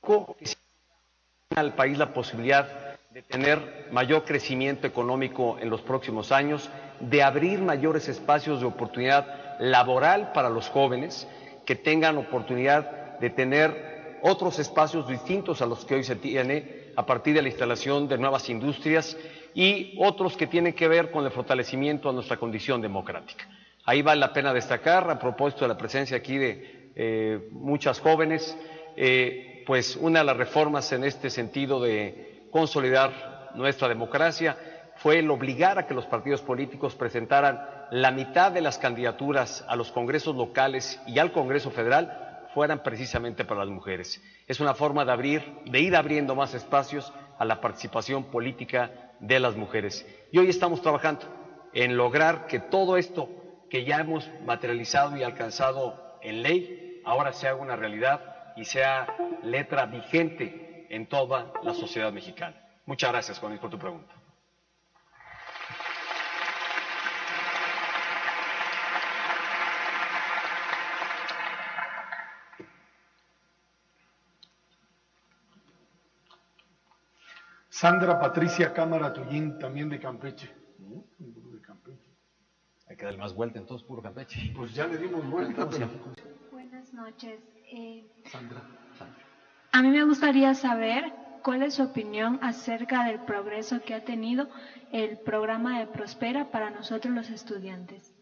económico, que al país la posibilidad de tener mayor crecimiento económico en los próximos años, de abrir mayores espacios de oportunidad laboral para los jóvenes, que tengan oportunidad de tener otros espacios distintos a los que hoy se tiene a partir de la instalación de nuevas industrias y otros que tienen que ver con el fortalecimiento de nuestra condición democrática. Ahí vale la pena destacar, a propósito de la presencia aquí de muchas jóvenes, pues una de las reformas en este sentido de consolidar nuestra democracia fue el obligar a que los partidos políticos presentaran la mitad de las candidaturas a los congresos locales y al Congreso Federal fueran precisamente para las mujeres. Es una forma de ir abriendo más espacios a la participación política de las mujeres. Y hoy estamos trabajando en lograr que todo esto que ya hemos materializado y alcanzado en ley, ahora se haga una realidad y sea letra vigente en toda la sociedad mexicana. Muchas gracias, Juan Luis, por tu pregunta. Sandra Patricia Cámara Tullín, también de Campeche. Hay que darle más vuelta, entonces, puro Campeche. Pues ya le dimos vuelta, pero... Buenas noches. Sandra. A mí me gustaría saber cuál es su opinión acerca del progreso que ha tenido el programa de Prospera para nosotros los estudiantes.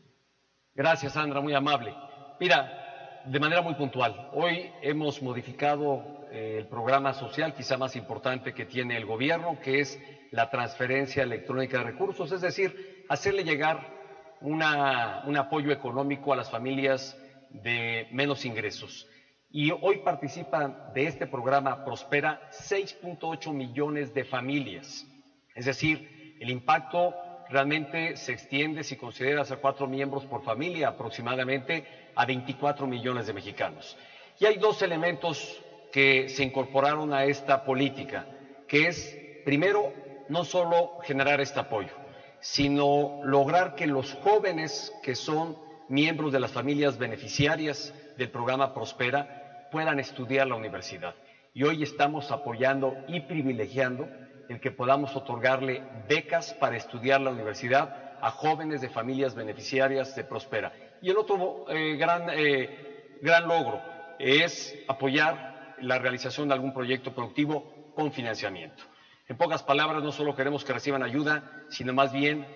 Gracias, Sandra, muy amable. Mira, de manera muy puntual, hoy hemos modificado el programa social quizá más importante que tiene el gobierno, que es la transferencia electrónica de recursos, es decir, hacerle llegar un apoyo económico a las familias de menos ingresos. Y hoy participan de este programa Prospera 6.8 millones de familias. Es decir, el impacto realmente se extiende, si consideras a 4 miembros por familia, aproximadamente a 24 millones de mexicanos. Y hay dos elementos que se incorporaron a esta política, que es, primero, no solo generar este apoyo, sino lograr que los jóvenes que son miembros de las familias beneficiarias del programa Prospera puedan estudiar la universidad. Y hoy estamos apoyando y privilegiando el que podamos otorgarle becas para estudiar la universidad a jóvenes de familias beneficiarias de Prospera. Y el otro gran logro es apoyar la realización de algún proyecto productivo con financiamiento. En pocas palabras, no solo queremos que reciban ayuda, sino más bien,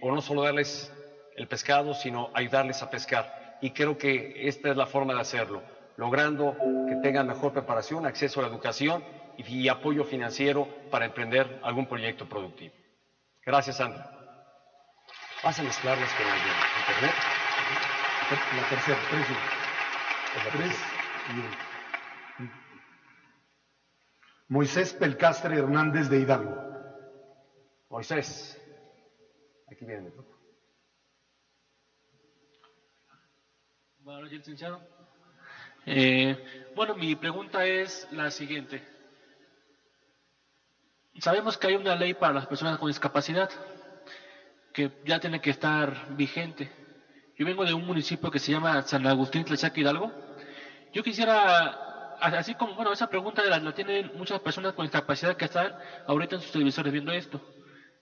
o no solo darles el pescado, sino ayudarles a pescar. Y creo que esta es la forma de hacerlo, logrando que tengan mejor preparación, acceso a la educación y apoyo financiero para emprender algún proyecto productivo. Gracias, Sandra. Vas a mezclarlas con el internet. La tercera, 3 y 1. Moisés Pelcastre Hernández de Hidalgo. Moisés, aquí viene mi grupo. Buenas noches, licenciado. Bueno, mi pregunta es la siguiente. Sabemos que hay una ley para las personas con discapacidad que ya tiene que estar vigente. Yo vengo de un municipio que se llama San Agustín Tlaxcala, Hidalgo. Yo quisiera, así como, bueno, esa pregunta la tienen muchas personas con discapacidad que están ahorita en sus televisores viendo esto.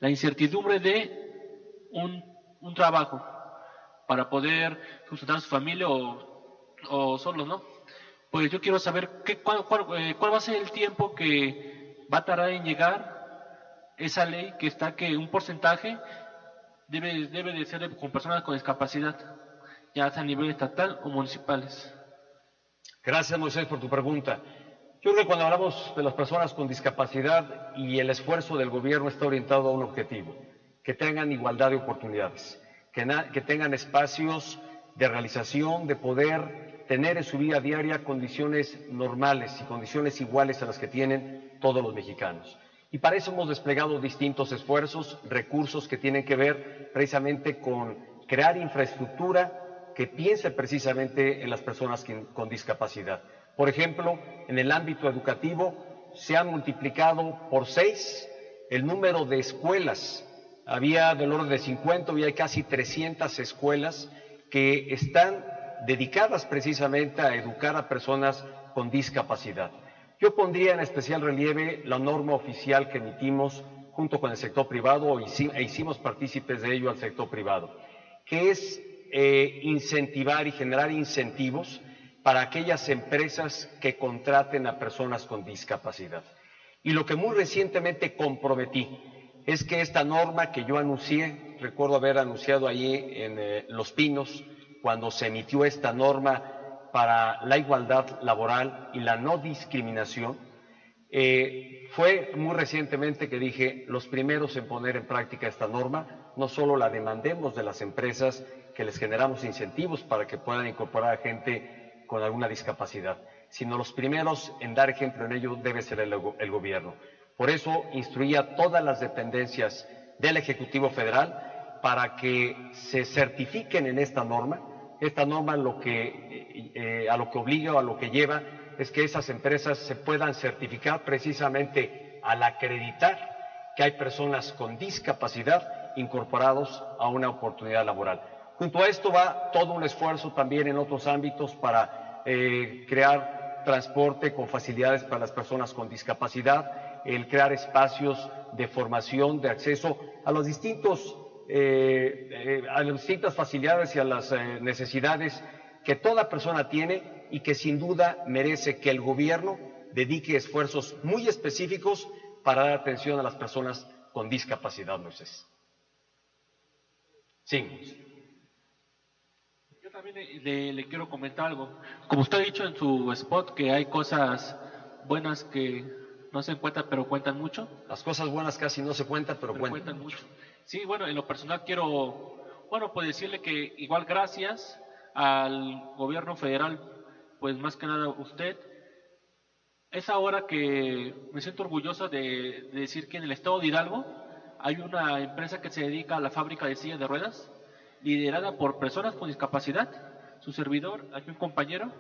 La incertidumbre de un trabajo para poder sustentar a su familia o solos, ¿no? Pues yo quiero saber cuál va a ser el tiempo que va a tardar en llegar esa ley que está que un porcentaje debe de ser con personas con discapacidad, ya sea a nivel estatal o municipales. Gracias, Moisés, por tu pregunta. Yo creo que cuando hablamos de las personas con discapacidad y el esfuerzo del gobierno está orientado a un objetivo, que tengan igualdad de oportunidades, que tengan espacios de realización, de poder tener en su vida diaria condiciones normales y condiciones iguales a las que tienen todos los mexicanos. Y para eso hemos desplegado distintos esfuerzos, recursos que tienen que ver precisamente con crear infraestructura que piense precisamente en las personas con discapacidad. Por ejemplo, en el ámbito educativo se ha multiplicado por 6 el número de escuelas. Había del orden de 50, hoy hay casi 300 escuelas que están dedicadas precisamente a educar a personas con discapacidad. Yo pondría en especial relieve la norma oficial que emitimos junto con el sector privado e hicimos partícipes de ello al sector privado, que es incentivar y generar incentivos para aquellas empresas que contraten a personas con discapacidad. Y lo que muy recientemente comprometí es que esta norma que yo anuncié, recuerdo haber anunciado ahí en Los Pinos, cuando se emitió esta norma para la igualdad laboral y la no discriminación, fue muy recientemente que dije, los primeros en poner en práctica esta norma, no solo la demandemos de las empresas, que les generamos incentivos para que puedan incorporar a gente con alguna discapacidad, sino los primeros en dar ejemplo en ello debe ser el gobierno. Por eso instruí a todas las dependencias del Ejecutivo Federal para que se certifiquen en esta norma. Esta norma a lo que obliga o a lo que lleva es que esas empresas se puedan certificar precisamente al acreditar que hay personas con discapacidad incorporados a una oportunidad laboral. Junto a esto va todo un esfuerzo también en otros ámbitos para crear transporte con facilidades para las personas con discapacidad, el crear espacios de formación, de acceso a los distintos a las distintas facilidades y a las necesidades que toda persona tiene y que sin duda merece que el gobierno dedique esfuerzos muy específicos para dar atención a las personas con discapacidad, Moisés. Sí. Yo también le quiero comentar algo. Como usted ha dicho en su spot que hay cosas buenas que no se cuentan pero cuentan mucho. Las cosas buenas casi no se cuentan pero cuentan mucho. Sí, bueno, en lo personal quiero, pues decirle que igual gracias al gobierno federal, pues más que nada usted, es ahora que me siento orgulloso de decir que en el estado de Hidalgo hay una empresa que se dedica a la fábrica de sillas de ruedas, liderada por personas con discapacidad, su servidor, aquí un compañero,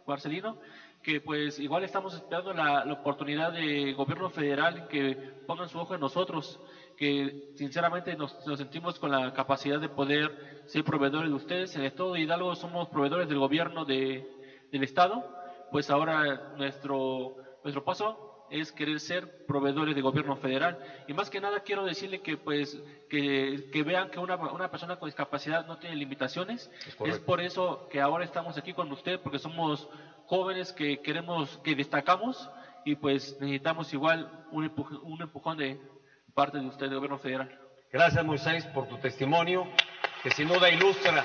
Marcelino, que pues igual estamos esperando la oportunidad de gobierno federal que pongan su ojo en nosotros, que sinceramente nos sentimos con la capacidad de poder ser proveedores de ustedes. En el estado de Hidalgo somos proveedores del gobierno del estado, pues ahora nuestro paso es querer ser proveedores de gobierno federal. Y más que nada quiero decirle que pues que vean que una persona con discapacidad no tiene limitaciones. Es por eso que ahora estamos aquí con usted, porque somos jóvenes que destacamos y pues necesitamos igual un empujón de parte de usted, del gobierno federal. Gracias, Moisés, por tu testimonio, que sin duda ilustra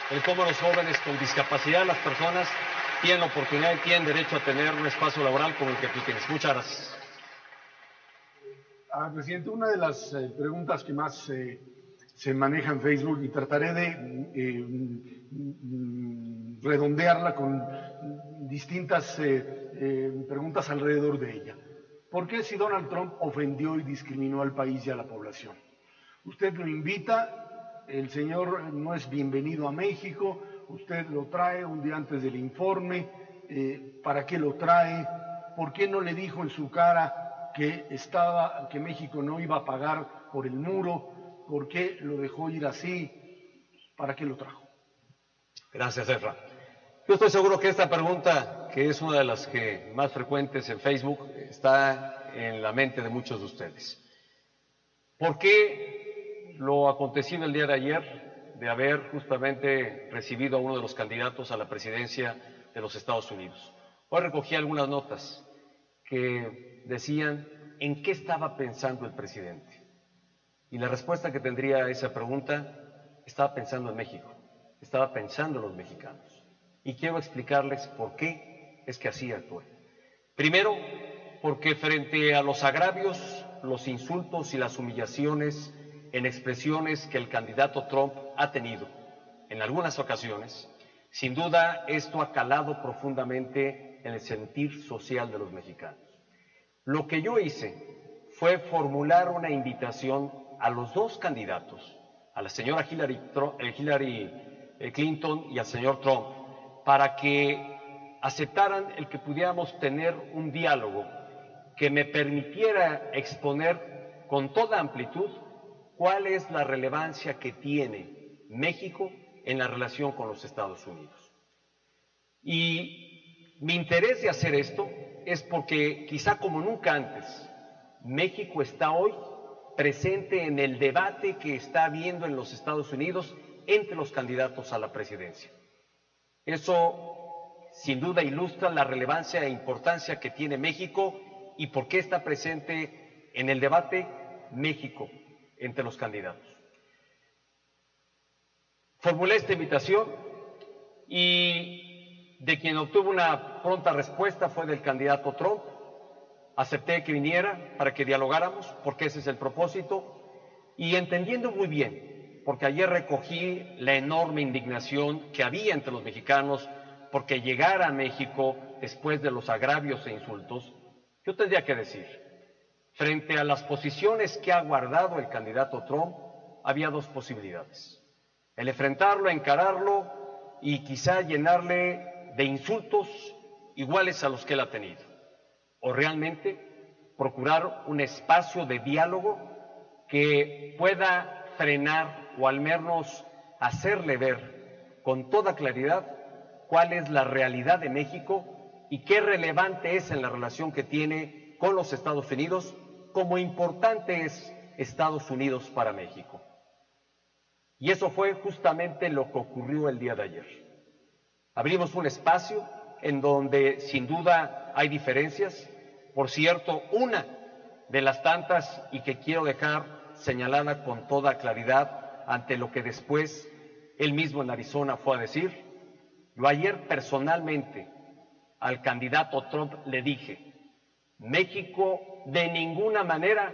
el cómo los jóvenes con discapacidad, las personas, tienen oportunidad y tienen derecho a tener un espacio laboral como el que tú tienes. Muchas gracias. Presidente, una de las preguntas que más se maneja en Facebook, y trataré de redondearla con distintas preguntas alrededor de ella. ¿Por qué si Donald Trump ofendió y discriminó al país y a la población? Usted lo invita, el señor no es bienvenido a México, usted lo trae un día antes del informe, ¿para qué lo trae? ¿Por qué no le dijo en su cara que México no iba a pagar por el muro? ¿Por qué lo dejó ir así? ¿Para qué lo trajo? Gracias, Efra. Yo estoy seguro que esta pregunta, que es una de las que más frecuentes en Facebook, está en la mente de muchos de ustedes. ¿Por qué lo acontecido el día de ayer, de haber justamente recibido a uno de los candidatos a la presidencia de los Estados Unidos? Hoy recogí algunas notas que decían en qué estaba pensando el presidente. Y la respuesta que tendría a esa pregunta, estaba pensando en México, estaba pensando en los mexicanos. Y quiero explicarles por qué es que así actué. Primero, porque frente a los agravios, los insultos y las humillaciones en expresiones que el candidato Trump ha tenido en algunas ocasiones, sin duda esto ha calado profundamente en el sentir social de los mexicanos. Lo que yo hice fue formular una invitación a los dos candidatos, a la señora Hillary Clinton y al señor Trump, para que aceptaran el que pudiéramos tener un diálogo que me permitiera exponer con toda amplitud cuál es la relevancia que tiene México en la relación con los Estados Unidos. Y mi interés de hacer esto es porque quizá como nunca antes, México está hoy presente en el debate que está habiendo en los Estados Unidos entre los candidatos a la presidencia. Eso sin duda ilustra la relevancia e importancia que tiene México y por qué está presente en el debate México entre los candidatos. Formulé esta invitación y de quien obtuvo una pronta respuesta fue del candidato Trump. Acepté que viniera para que dialogáramos, porque ese es el propósito, y entendiendo muy bien, porque ayer recogí la enorme indignación que había entre los mexicanos porque llegara a México después de los agravios e insultos, yo tendría que decir, frente a las posiciones que ha guardado el candidato Trump, había dos posibilidades: el enfrentarlo, encararlo y quizá llenarle de insultos iguales a los que él ha tenido, o realmente procurar un espacio de diálogo que pueda frenar o al menos hacerle ver con toda claridad cuál es la realidad de México y qué relevante es en la relación que tiene con los Estados Unidos, como importante es Estados Unidos para México. Y eso fue justamente lo que ocurrió el día de ayer. Abrimos un espacio en donde sin duda hay diferencias. Por cierto, una de las tantas, y que quiero dejar señalada con toda claridad ante lo que después él mismo en Arizona fue a decir. Yo ayer personalmente al candidato Trump le dije: México de ninguna manera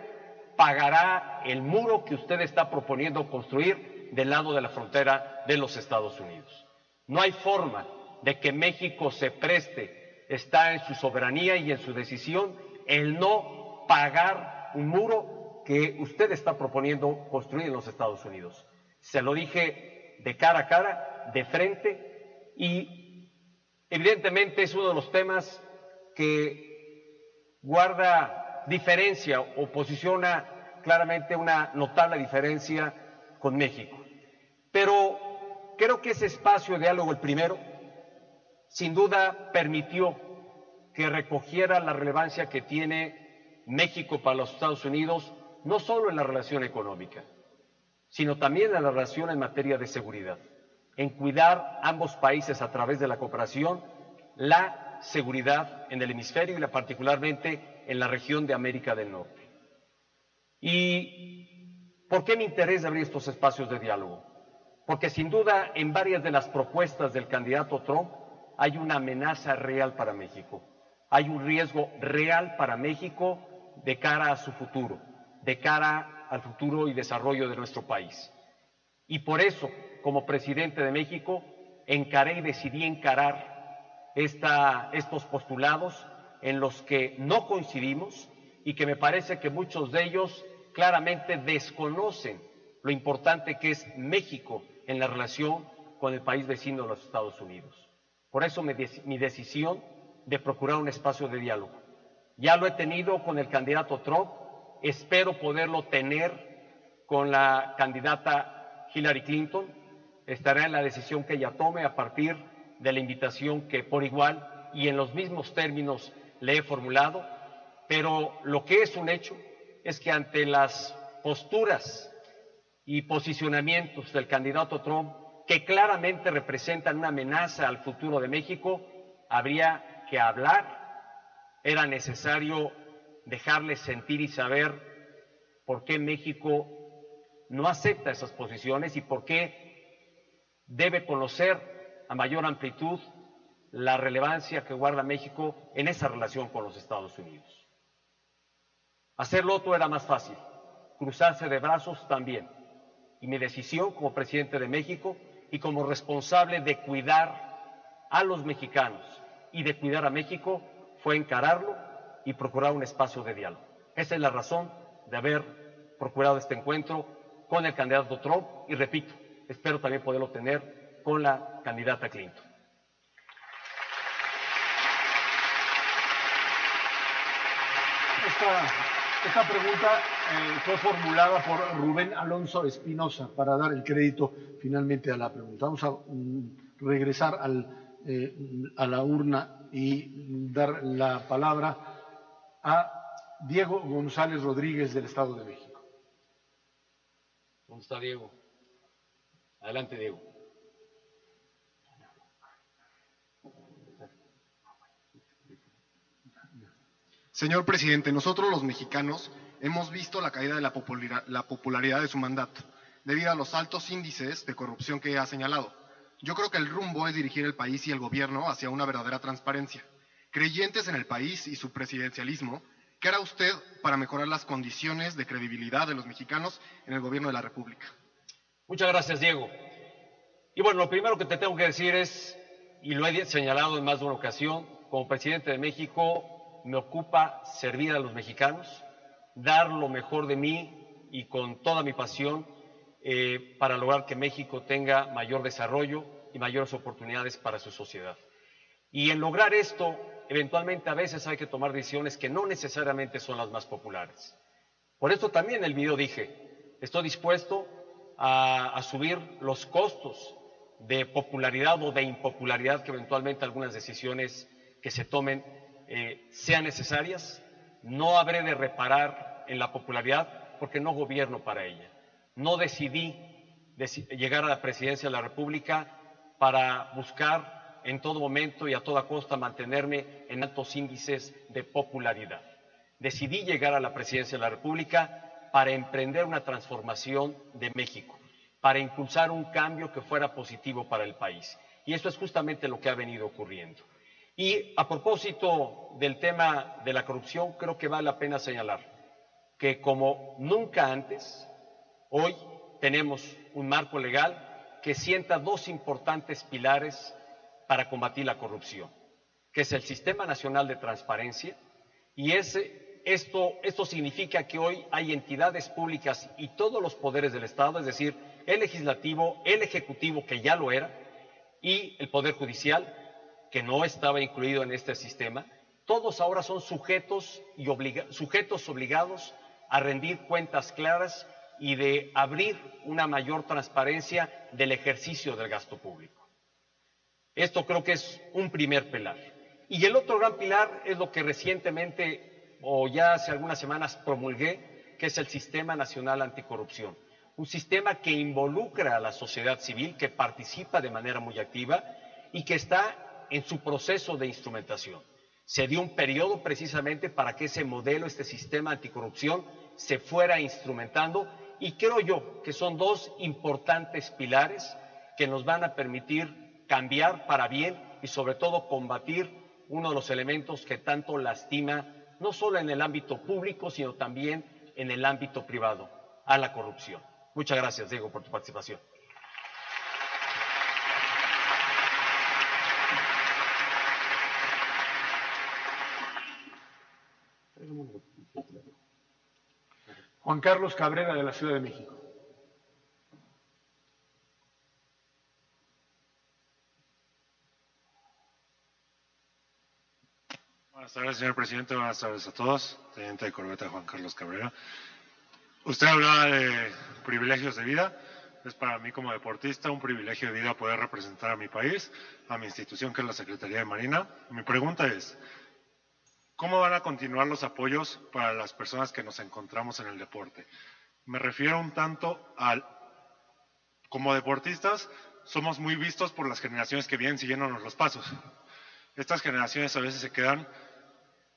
pagará el muro que usted está proponiendo construir del lado de la frontera de los Estados Unidos. No hay forma de que México se preste, está en su soberanía y en su decisión, el no pagar un muro que usted está proponiendo construir en los Estados Unidos. Se lo dije de cara a cara, de frente, y evidentemente es uno de los temas que guarda diferencia o posiciona claramente una notable diferencia con México. Pero creo que ese espacio de diálogo, el primero, sin duda permitió que recogiera la relevancia que tiene México para los Estados Unidos, no solo en la relación económica, sino también en la relación en materia de seguridad, en cuidar ambos países a través de la cooperación, la seguridad en el hemisferio y particularmente en la región de América del Norte. ¿Y por qué mi interés de abrir estos espacios de diálogo? Porque sin duda en varias de las propuestas del candidato Trump hay una amenaza real para México, hay un riesgo real para México de cara a su futuro, de cara al futuro y desarrollo de nuestro país. Y por eso, como presidente de México, encaré y decidí encarar estos postulados en los que no coincidimos y que me parece que muchos de ellos claramente desconocen lo importante que es México en la relación con el país vecino de los Estados Unidos. Por eso mi decisión de procurar un espacio de diálogo. Ya lo he tenido con el candidato Trump, espero poderlo tener con la candidata Hillary Clinton, estará en la decisión que ella tome a partir de la invitación que por igual y en los mismos términos le he formulado, pero lo que es un hecho es que ante las posturas y posicionamientos del candidato Trump, que claramente representan una amenaza al futuro de México, habría que hablar, era necesario dejarles sentir y saber por qué México no acepta esas posiciones y por qué debe conocer a mayor amplitud la relevancia que guarda México en esa relación con los Estados Unidos. Hacerlo otro era más fácil, cruzarse de brazos también. Y mi decisión como presidente de México y como responsable de cuidar a los mexicanos y de cuidar a México fue encararlo y procurar un espacio de diálogo. Esa es la razón de haber procurado este encuentro con el candidato Trump y, repito, espero también poderlo tener con la candidata Clinton. Esta pregunta fue formulada por Rubén Alonso Espinosa para dar el crédito finalmente a la pregunta. Vamos a regresar al a la urna y dar la palabra a Diego González Rodríguez del Estado de México. ¿Dónde está Diego? Adelante, Diego. Señor presidente, nosotros los mexicanos hemos visto la caída de la popularidad de su mandato, debido a los altos índices de corrupción que ha señalado. Yo creo que el rumbo es dirigir el país y el gobierno hacia una verdadera transparencia. Creyentes en el país y su presidencialismo, ¿qué hará usted para mejorar las condiciones de credibilidad de los mexicanos en el gobierno de la República? Muchas gracias, Diego. Y bueno, lo primero que te tengo que decir es, y lo he señalado en más de una ocasión, como presidente de México, me ocupa servir a los mexicanos, dar lo mejor de mí y con toda mi pasión para lograr que México tenga mayor desarrollo y mayores oportunidades para su sociedad. Y en lograr esto, eventualmente a veces hay que tomar decisiones que no necesariamente son las más populares. Por esto también en el video dije, estoy dispuesto a subir los costos de popularidad o de impopularidad que eventualmente algunas decisiones que se tomen sean necesarias. No habré de reparar en la popularidad porque no gobierno para ella. No decidí llegar a la presidencia de la República para buscar en todo momento y a toda costa mantenerme en altos índices de popularidad. Decidí llegar a la presidencia de la República para emprender una transformación de México, para impulsar un cambio que fuera positivo para el país. Y eso es justamente lo que ha venido ocurriendo. Y a propósito del tema de la corrupción, creo que vale la pena señalar que como nunca antes, hoy tenemos un marco legal que sienta dos importantes pilares para combatir la corrupción, que es el Sistema Nacional de Transparencia, y esto significa que hoy hay entidades públicas y todos los poderes del Estado, es decir, el legislativo, el ejecutivo, que ya lo era, y el Poder Judicial, que no estaba incluido en este sistema, todos ahora son sujetos obligados a rendir cuentas claras y de abrir una mayor transparencia del ejercicio del gasto público. Esto creo que es un primer pilar. Y el otro gran pilar es lo que recientemente, o ya hace algunas semanas, promulgué, que es el Sistema Nacional Anticorrupción. Un sistema que involucra a la sociedad civil, que participa de manera muy activa y que está en su proceso de instrumentación. Se dio un periodo precisamente para que ese modelo, este sistema anticorrupción, se fuera instrumentando, y creo yo que son dos importantes pilares que nos van a permitir cambiar para bien y sobre todo combatir uno de los elementos que tanto lastima, no solo en el ámbito público, sino también en el ámbito privado, a la corrupción. Muchas gracias, Diego, por tu participación. Juan Carlos Cabrera, de la Ciudad de México. Buenas tardes, señor presidente. Buenas tardes a todos. Teniente de corbeta Juan Carlos Cabrera. Usted hablaba de privilegios de vida. Es para mí como deportista un privilegio de vida poder representar a mi país, a mi institución que es la Secretaría de Marina. Mi pregunta es, ¿cómo van a continuar los apoyos para las personas que nos encontramos en el deporte? Me refiero un tanto al, como deportistas, somos muy vistos por las generaciones que vienen siguiéndonos los pasos. Estas generaciones a veces se quedan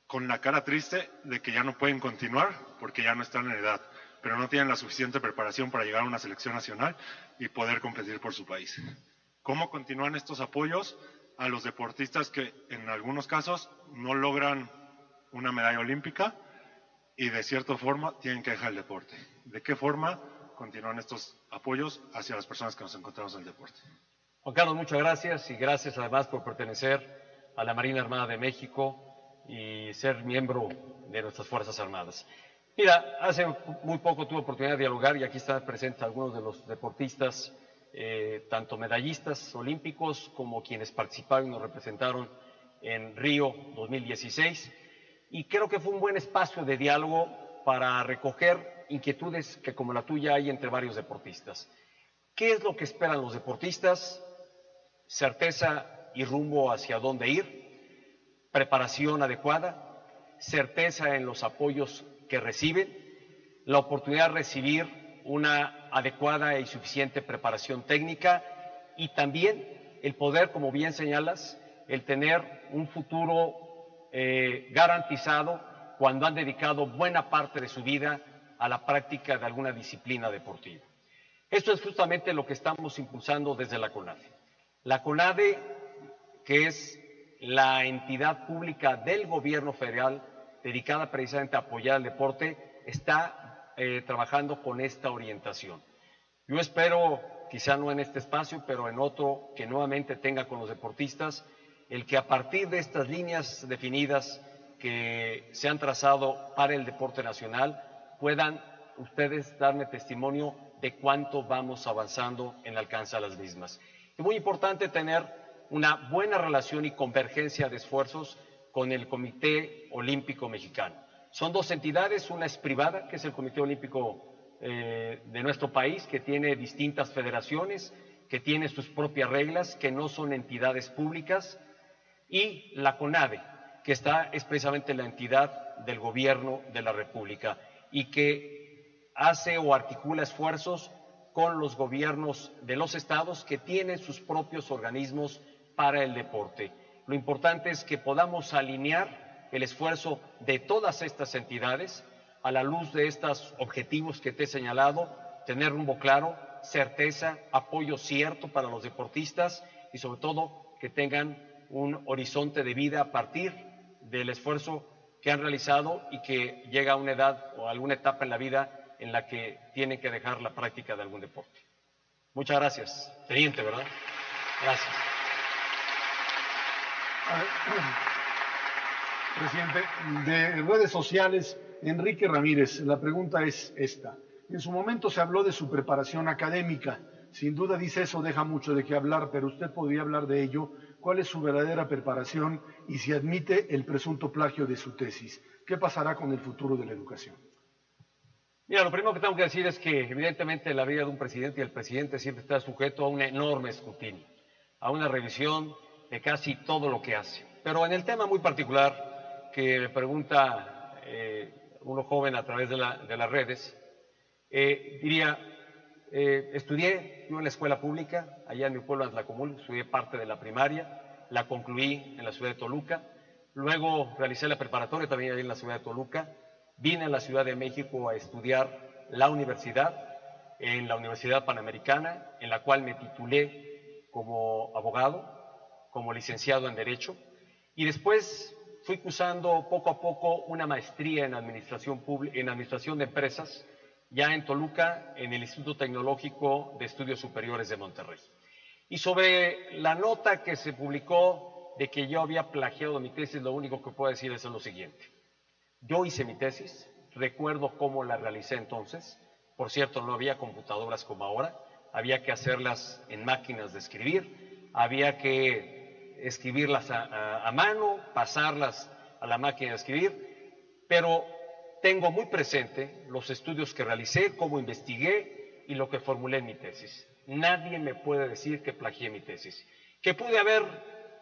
con la cara triste de que ya no pueden continuar porque ya no están en edad, pero no tienen la suficiente preparación para llegar a una selección nacional y poder competir por su país. ¿Cómo continúan estos apoyos a los deportistas que en algunos casos no logran una medalla olímpica y de cierta forma tienen que dejar el deporte? ¿De qué forma continúan estos apoyos hacia las personas que nos encontramos en el deporte? Juan Carlos, muchas gracias, y gracias además por pertenecer a la Marina Armada de México y ser miembro de nuestras Fuerzas Armadas. Mira, hace muy poco tuve oportunidad de dialogar y aquí están presentes algunos de los deportistas, tanto medallistas olímpicos como quienes participaron y nos representaron en Río 2016, y creo que fue un buen espacio de diálogo para recoger inquietudes que como la tuya hay entre varios deportistas. ¿Qué es lo que esperan los deportistas? Certeza y rumbo hacia dónde ir, preparación adecuada, certeza en los apoyos que reciben, la oportunidad de recibir una adecuada y suficiente preparación técnica y también el poder, como bien señalas, el tener un futuro garantizado cuando han dedicado buena parte de su vida a la práctica de alguna disciplina deportiva. Esto es justamente lo que estamos impulsando desde la CONADE. La CONADE, que es la entidad pública del gobierno federal dedicada precisamente a apoyar el deporte, está trabajando con esta orientación. Yo espero, quizá no en este espacio, pero en otro que nuevamente tenga con los deportistas, el que a partir de estas líneas definidas que se han trazado para el deporte nacional, puedan ustedes darme testimonio de cuánto vamos avanzando en alcanzar las mismas. Es muy importante tener una buena relación y convergencia de esfuerzos con el Comité Olímpico Mexicano. Son dos entidades, una es privada, que es el Comité Olímpico de nuestro país, que tiene distintas federaciones, que tiene sus propias reglas, que no son entidades públicas, y la CONADE, que es precisamente la entidad del gobierno de la República y que hace o articula esfuerzos con los gobiernos de los estados que tienen sus propios organismos para el deporte. Lo importante es que podamos alinear el esfuerzo de todas estas entidades a la luz de estos objetivos que te he señalado, tener rumbo claro, certeza, apoyo cierto para los deportistas y sobre todo que tengan un horizonte de vida a partir del esfuerzo que han realizado y que llega a una edad o a alguna etapa en la vida en la que tienen que dejar la práctica de algún deporte. Muchas gracias. Teniente, ¿verdad? Gracias. Presidente, de redes sociales, Enrique Ramírez, la pregunta es esta. En su momento se habló de su preparación académica. Sin duda dice eso, deja mucho de qué hablar, pero usted podría hablar de ello. ¿Cuál es su verdadera preparación y si admite el presunto plagio de su tesis? ¿Qué pasará con el futuro de la educación? Mira, lo primero que tengo que decir es que evidentemente la vida de un presidente y el presidente siempre está sujeto a un enorme escrutinio, a una revisión de casi todo lo que hace. Pero en el tema muy particular que me pregunta uno joven a través de las redes, diría, estudié yo en la escuela pública, allá en mi pueblo, Atlacomul, estudié parte de la primaria, la concluí en la ciudad de Toluca, luego realicé la preparatoria también ahí en la ciudad de Toluca, vine a la Ciudad de México a estudiar la universidad, en la Universidad Panamericana, en la cual me titulé como abogado, como licenciado en Derecho, y después fui cursando poco a poco una maestría en administración de empresas, ya en Toluca, en el Instituto Tecnológico de Estudios Superiores de Monterrey. Y sobre la nota que se publicó de que yo había plagiado mi tesis, lo único que puedo decir es lo siguiente. Yo hice mi tesis, recuerdo cómo la realicé entonces, por cierto, no había computadoras como ahora, había que hacerlas en máquinas de escribir, había que escribirlas a mano, pasarlas a la máquina de escribir, pero tengo muy presente los estudios que realicé, cómo investigué y lo que formulé en mi tesis. Nadie me puede decir que plagié mi tesis. Que pude haber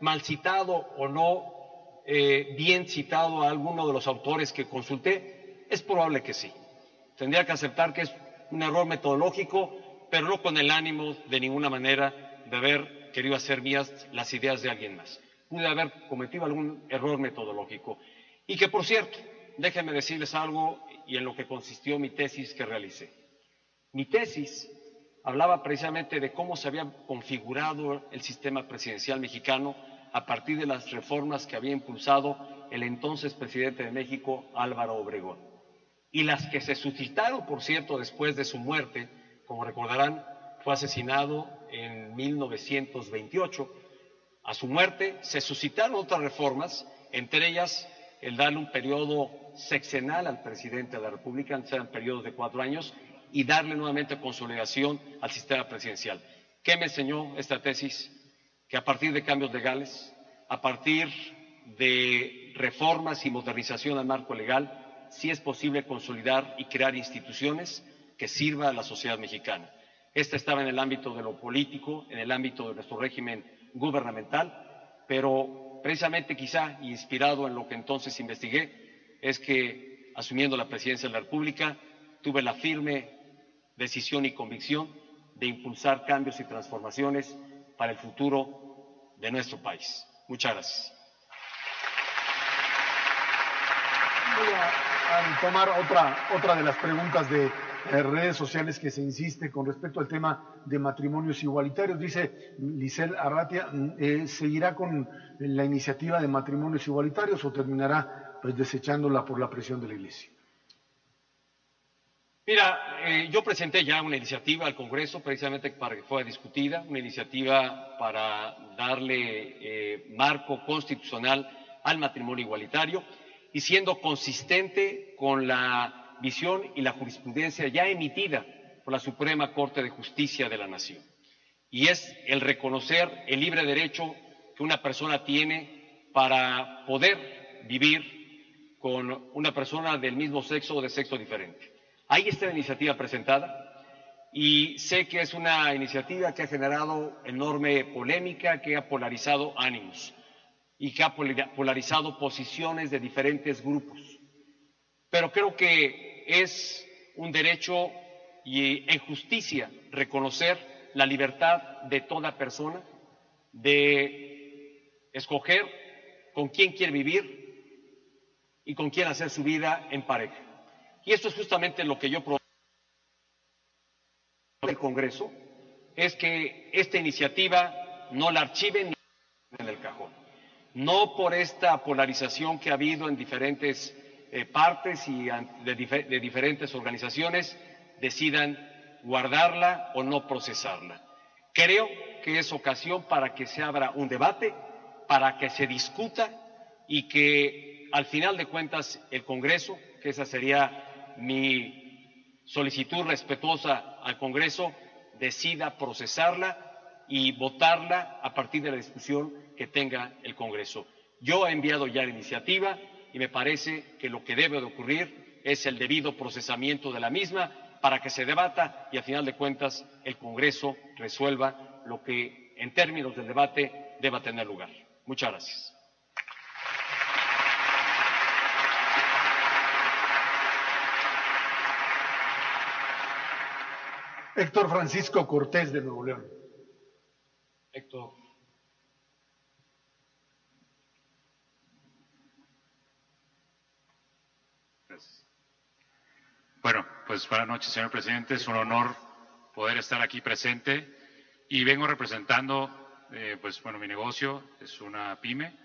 mal citado o no bien citado a alguno de los autores que consulté, es probable que sí. Tendría que aceptar que es un error metodológico, pero no con el ánimo de ninguna manera de haber querido hacer mías las ideas de alguien más. Pude haber cometido algún error metodológico. Y que, por cierto, déjenme decirles algo y en lo que consistió mi tesis que realicé. Mi tesis hablaba precisamente de cómo se había configurado el sistema presidencial mexicano a partir de las reformas que había impulsado el entonces presidente de México, Álvaro Obregón. Y las que se suscitaron, por cierto, después de su muerte, como recordarán, fue asesinado en 1928. A su muerte se suscitaron otras reformas, entre ellas el darle un periodo sexenal al presidente de la República, antes eran periodos de 4 años, y darle nuevamente consolidación al sistema presidencial. ¿Qué me enseñó esta tesis? Que a partir de cambios legales, a partir de reformas y modernización al marco legal, sí es posible consolidar y crear instituciones que sirvan a la sociedad mexicana. Esta estaba en el ámbito de lo político, en el ámbito de nuestro régimen gubernamental, pero precisamente quizá inspirado en lo que entonces investigué, es que asumiendo la presidencia de la República tuve la firme decisión y convicción de impulsar cambios y transformaciones para el futuro de nuestro país. Muchas gracias. Voy a tomar otra de las preguntas de redes sociales que se insiste con respecto al tema de matrimonios igualitarios. Dice Lisel Arratia, ¿seguirá con la iniciativa de matrimonios igualitarios o terminará pues desechándola por la presión de la Iglesia? Mira, yo presenté ya una iniciativa al Congreso precisamente para que fuera discutida, una iniciativa para darle marco constitucional al matrimonio igualitario y siendo consistente con la visión y la jurisprudencia ya emitida por la Suprema Corte de Justicia de la Nación. Y es el reconocer el libre derecho que una persona tiene para poder vivir con una persona del mismo sexo o de sexo diferente. Ahí está la iniciativa presentada y sé que es una iniciativa que ha generado enorme polémica, que ha polarizado ánimos y que ha polarizado posiciones de diferentes grupos. Pero creo que es un derecho y en justicia reconocer la libertad de toda persona de escoger con quién quiere vivir y con quién hacer su vida en pareja. Y esto es justamente lo que yo propongo del Congreso, es que esta iniciativa no la archiven ni en el cajón. No por esta polarización que ha habido en diferentes partes y de diferentes organizaciones decidan guardarla o no procesarla. Creo que es ocasión para que se abra un debate, para que se discuta y que al final de cuentas el Congreso, que esa sería mi solicitud respetuosa al Congreso, decida procesarla y votarla a partir de la discusión que tenga el Congreso. Yo he enviado ya la iniciativa y me parece que lo que debe de ocurrir es el debido procesamiento de la misma para que se debata y, a final de cuentas, el Congreso resuelva lo que, en términos del debate, deba tener lugar. Muchas gracias. Héctor Francisco Cortés, de Nuevo León. Héctor. Gracias. Bueno, pues buenas noches, señor presidente. Es un honor poder estar aquí presente y vengo representando, mi negocio es una pyme,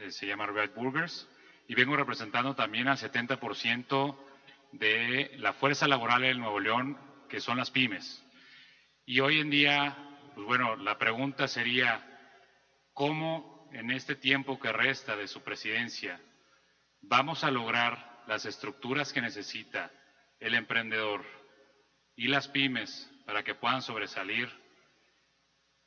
se llama Red Burgers, y vengo representando también al 70% de la fuerza laboral en Nuevo León, que son las pymes. Y hoy en día, la pregunta sería, ¿cómo en este tiempo que resta de su presidencia vamos a lograr las estructuras que necesita el emprendedor y las pymes para que puedan sobresalir?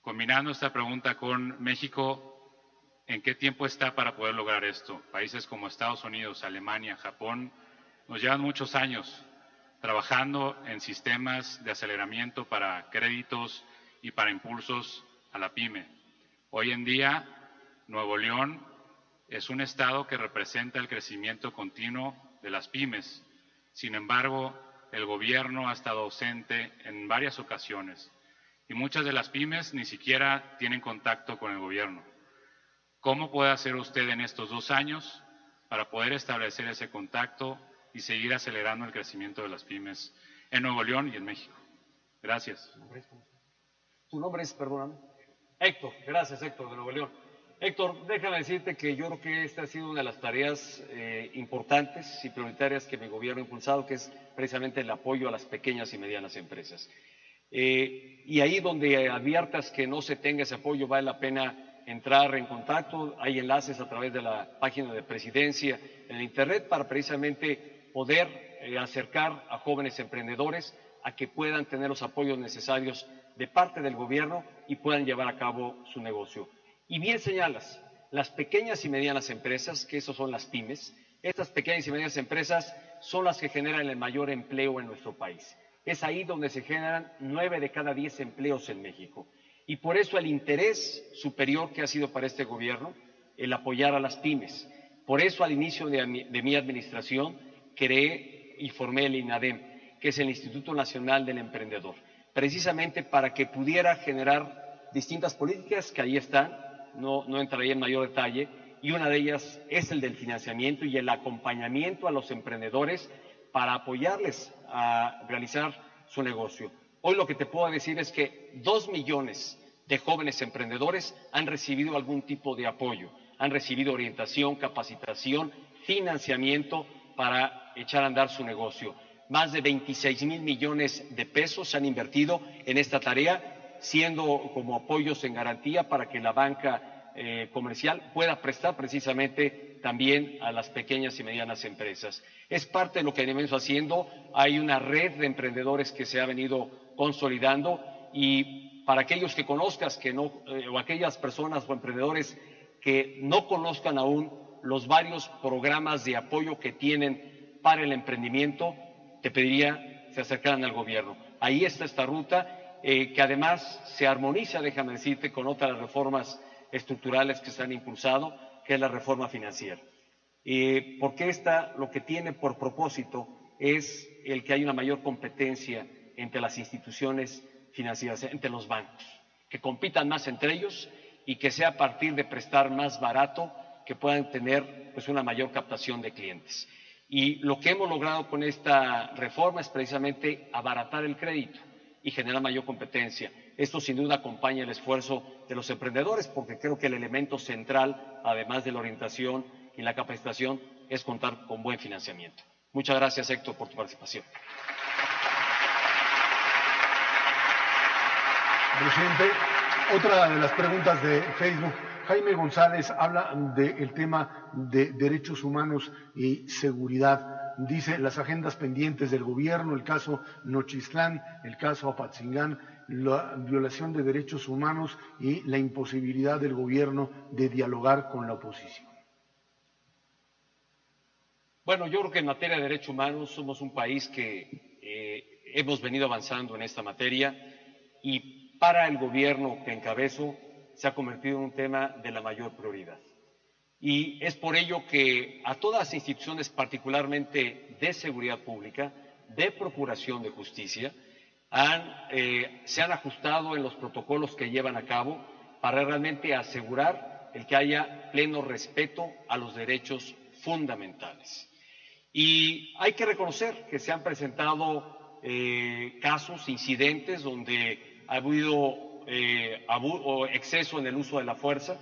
Combinando esta pregunta con México, ¿en qué tiempo está para poder lograr esto? Países como Estados Unidos, Alemania, Japón, nos llevan muchos años trabajando en sistemas de aceleramiento para créditos y para impulsos a la pyme. Hoy en día, Nuevo León es un estado que representa el crecimiento continuo de las pymes. Sin embargo, el gobierno ha estado ausente en varias ocasiones y muchas de las pymes ni siquiera tienen contacto con el gobierno. ¿Cómo puede hacer usted en estos 2 años para poder establecer ese contacto y seguir acelerando el crecimiento de las pymes en Nuevo León y en México? Gracias. ¿Tu nombre es, perdóname? Héctor, gracias Héctor, de Nuevo León. Héctor, déjame decirte que yo creo que esta ha sido una de las tareas importantes y prioritarias que mi gobierno ha impulsado, que es precisamente el apoyo a las pequeñas y medianas empresas. Y ahí donde adviertas que no se tenga ese apoyo, vale la pena entrar en contacto. Hay enlaces a través de la página de Presidencia en el Internet para precisamente poder acercar a jóvenes emprendedores a que puedan tener los apoyos necesarios de parte del gobierno y puedan llevar a cabo su negocio. Y bien señalas, las pequeñas y medianas empresas, que esos son las pymes, estas pequeñas y medianas empresas son las que generan el mayor empleo en nuestro país. Es ahí donde se generan 9 de cada 10 empleos en México. Y por eso el interés superior que ha sido para este gobierno el apoyar a las pymes. Por eso al inicio de mi administración creé y formé el INADEM, que es el Instituto Nacional del Emprendedor, precisamente para que pudiera generar distintas políticas que ahí están, no entraré en mayor detalle, y una de ellas es el del financiamiento y el acompañamiento a los emprendedores para apoyarles a realizar su negocio. Hoy lo que te puedo decir es que 2 millones de jóvenes emprendedores han recibido algún tipo de apoyo, han recibido orientación, capacitación, financiamiento para echar a andar su negocio. Más de 26,000 millones de pesos se han invertido en esta tarea, siendo como apoyos en garantía para que la banca comercial pueda prestar precisamente también a las pequeñas y medianas empresas. Es parte de lo que venimos haciendo. Hay una red de emprendedores que se ha venido consolidando, y para aquellos que conozcas o aquellas personas o emprendedores que no conozcan aún los varios programas de apoyo que tienen para el emprendimiento, te pediría que se acercaran al gobierno. Ahí está esta ruta que además se armoniza, déjame decirte, con otras reformas estructurales que se han impulsado, que es la reforma financiera. Porque esta lo que tiene por propósito es el que haya una mayor competencia entre las instituciones financieras, entre los bancos, que compitan más entre ellos y que sea a partir de prestar más barato que puedan tener pues una mayor captación de clientes. Y lo que hemos logrado con esta reforma es precisamente abaratar el crédito y generar mayor competencia. Esto sin duda acompaña el esfuerzo de los emprendedores, porque creo que el elemento central, además de la orientación y la capacitación, es contar con buen financiamiento. Muchas gracias, Héctor, por tu participación. Presidente, otra de las preguntas de Facebook. Jaime González habla del tema de derechos humanos y seguridad. Dice las agendas pendientes del gobierno, el caso Nochistlán, el caso Apatzingán, la violación de derechos humanos y la imposibilidad del gobierno de dialogar con la oposición. Bueno, yo creo que en materia de derechos humanos somos un país que hemos venido avanzando en esta materia, y para el gobierno que encabezo se ha convertido en un tema de la mayor prioridad. Y es por ello que a todas las instituciones, particularmente de seguridad pública, de procuración de justicia, se han ajustado en los protocolos que llevan a cabo para realmente asegurar el que haya pleno respeto a los derechos fundamentales. Y hay que reconocer que se han presentado casos, incidentes donde ha habido exceso en el uso de la fuerza,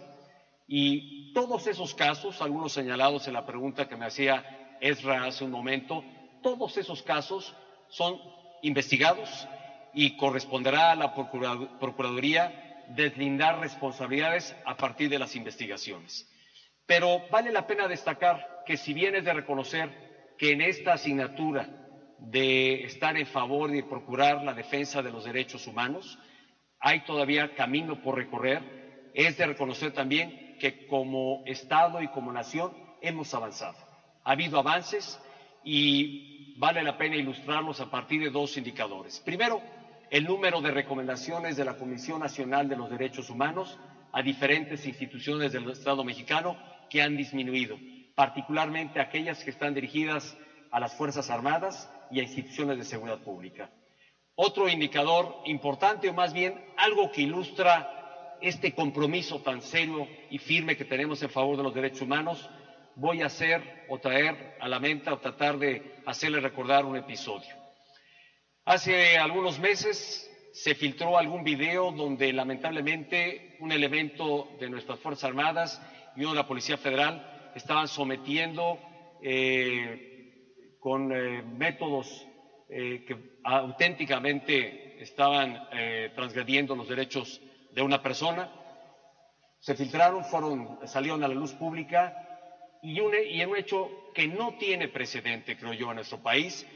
y todos esos casos, algunos señalados en la pregunta que me hacía Ezra hace un momento, todos esos casos son investigados y corresponderá a la Procuraduría deslindar responsabilidades a partir de las investigaciones. Pero vale la pena destacar que, si bien es de reconocer que en esta asignatura de estar en favor y de procurar la defensa de los derechos humanos hay todavía camino por recorrer, es de reconocer también que como Estado y como nación hemos avanzado. Ha habido avances y vale la pena ilustrarlos a partir de 2 indicadores. Primero, el número de recomendaciones de la Comisión Nacional de los Derechos Humanos a diferentes instituciones del Estado mexicano que han disminuido, particularmente aquellas que están dirigidas a las Fuerzas Armadas y a instituciones de seguridad pública. Otro indicador importante, o más bien algo que ilustra este compromiso tan serio y firme que tenemos en favor de los derechos humanos, voy a hacer o traer a la mente o tratar de hacerle recordar un episodio. Hace algunos meses se filtró algún video donde lamentablemente un elemento de nuestras Fuerzas Armadas y uno de la Policía Federal estaban sometiendo con métodos que auténticamente estaban transgrediendo los derechos de una persona. Se filtraron, salieron a la luz pública, y en un hecho que no tiene precedente, creo yo, en nuestro país,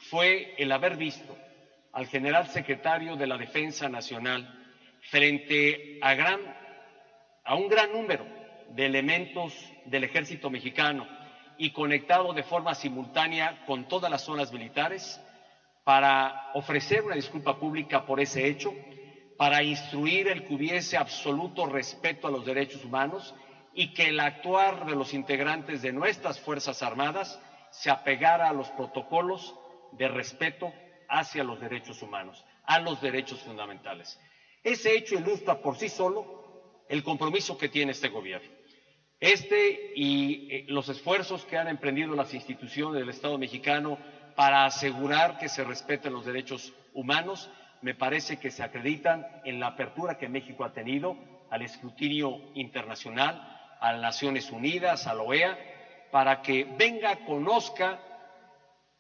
fue el haber visto al general secretario de la Defensa Nacional frente a un gran número de elementos del Ejército Mexicano y conectado de forma simultánea con todas las zonas militares para ofrecer una disculpa pública por ese hecho, para instruir el que hubiese absoluto respeto a los derechos humanos y que el actuar de los integrantes de nuestras Fuerzas Armadas se apegara a los protocolos de respeto hacia los derechos humanos, a los derechos fundamentales. Ese hecho ilustra por sí solo el compromiso que tiene este gobierno. Y los esfuerzos que han emprendido las instituciones del Estado mexicano para asegurar que se respeten los derechos humanos, me parece que se acreditan en la apertura que México ha tenido al escrutinio internacional, a las Naciones Unidas, a la OEA, para que venga, conozca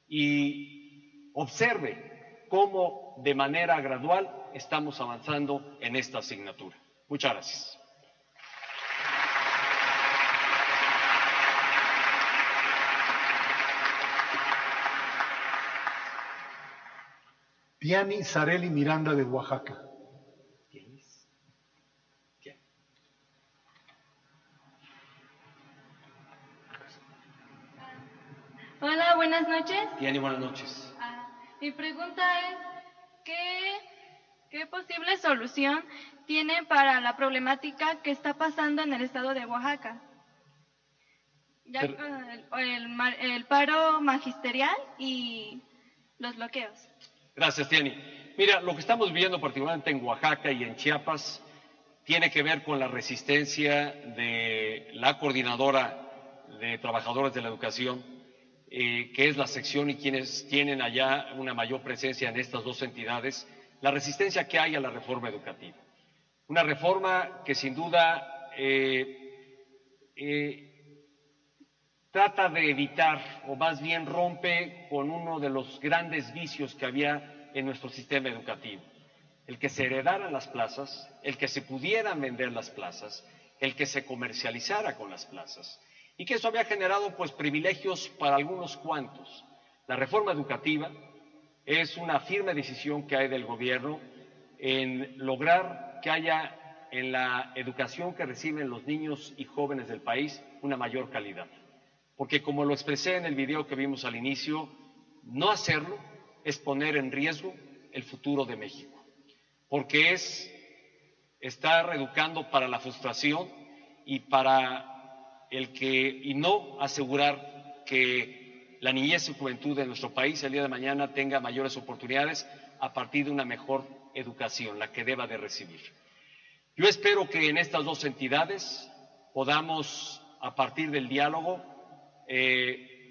y observe cómo de manera gradual estamos avanzando en esta asignatura. Muchas gracias. Diani Sareli Miranda de Oaxaca. Hola, buenas noches. Diani, buenas noches. Mi pregunta es, ¿qué posible solución tiene para la problemática que está pasando en el estado de Oaxaca? Ya con el paro magisterial y los bloqueos. Gracias, Diani. Mira, lo que estamos viendo particularmente en Oaxaca y en Chiapas tiene que ver con la resistencia de la Coordinadora de Trabajadores de la Educación, que es la sección y quienes tienen allá una mayor presencia en estas dos entidades, la resistencia que hay a la reforma educativa. Una reforma que sin duda trata de evitar, o más bien rompe con uno de los grandes vicios que había en nuestro sistema educativo. El que se heredaran las plazas, el que se pudieran vender las plazas, el que se comercializara con las plazas. Y que eso había generado pues privilegios para algunos cuantos. La reforma educativa es una firme decisión que hay del gobierno en lograr que haya en la educación que reciben los niños y jóvenes del país una mayor calidad. Porque como lo expresé en el video que vimos al inicio, no hacerlo es poner en riesgo el futuro de México. Porque es estar educando para la frustración y para y no asegurar que la niñez y juventud de nuestro país el día de mañana tenga mayores oportunidades a partir de una mejor educación, la que deba de recibir. Yo espero que en estas dos entidades podamos, a partir del diálogo,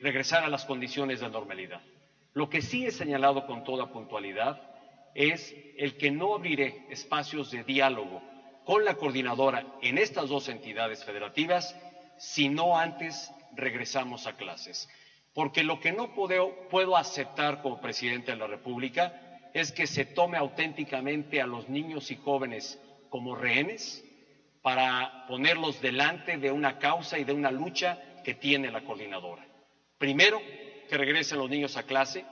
regresar a las condiciones de normalidad. Lo que sí he señalado con toda puntualidad es el que no abriré espacios de diálogo con la coordinadora en estas dos entidades federativas si no antes regresamos a clases. Porque lo que no puedo aceptar como presidente de la República es que se tome auténticamente a los niños y jóvenes como rehenes para ponerlos delante de una causa y de una lucha que tiene la coordinadora. Primero, que regresen los niños a clase,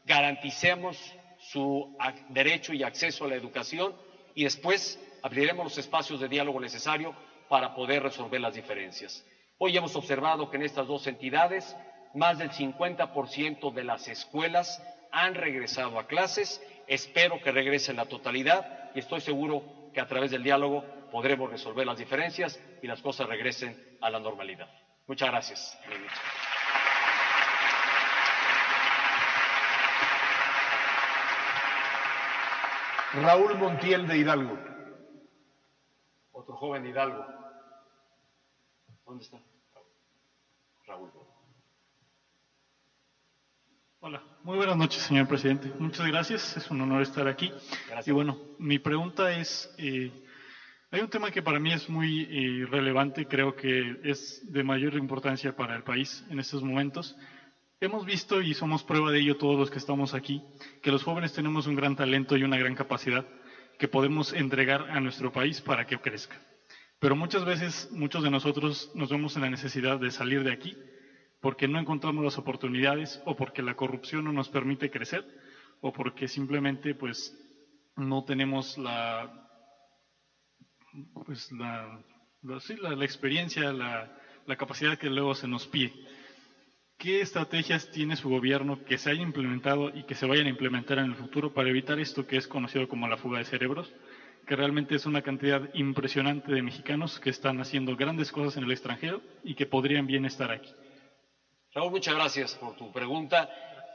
garanticemos su derecho y acceso a la educación y después abriremos los espacios de diálogo necesarios para poder resolver las diferencias. Hoy hemos observado que en estas dos entidades más del 50% de las escuelas han regresado a clases. Espero que regrese la totalidad y estoy seguro que a través del diálogo podremos resolver las diferencias y las cosas regresen a la normalidad. Muchas gracias. Raúl Montiel de Hidalgo. Otro joven de Hidalgo. ¿Dónde está? Raúl. Hola, muy buenas noches, señor presidente. Muchas gracias, es un honor estar aquí. Gracias. Y bueno, mi pregunta es, hay un tema que para mí es muy relevante, creo que es de mayor importancia para el país en estos momentos. Hemos visto, y somos prueba de ello todos los que estamos aquí, que los jóvenes tenemos un gran talento y una gran capacidad que podemos entregar a nuestro país para que crezca. Pero muchas veces, muchos de nosotros nos vemos en la necesidad de salir de aquí porque no encontramos las oportunidades o porque la corrupción no nos permite crecer o porque simplemente pues no tenemos la experiencia, la capacidad que luego se nos pide. ¿Qué estrategias tiene su gobierno que se hayan implementado y que se vayan a implementar en el futuro para evitar esto que es conocido como la fuga de cerebros que realmente es una cantidad impresionante de mexicanos que están haciendo grandes cosas en el extranjero y que podrían bien estar aquí. Raúl, muchas gracias por tu pregunta.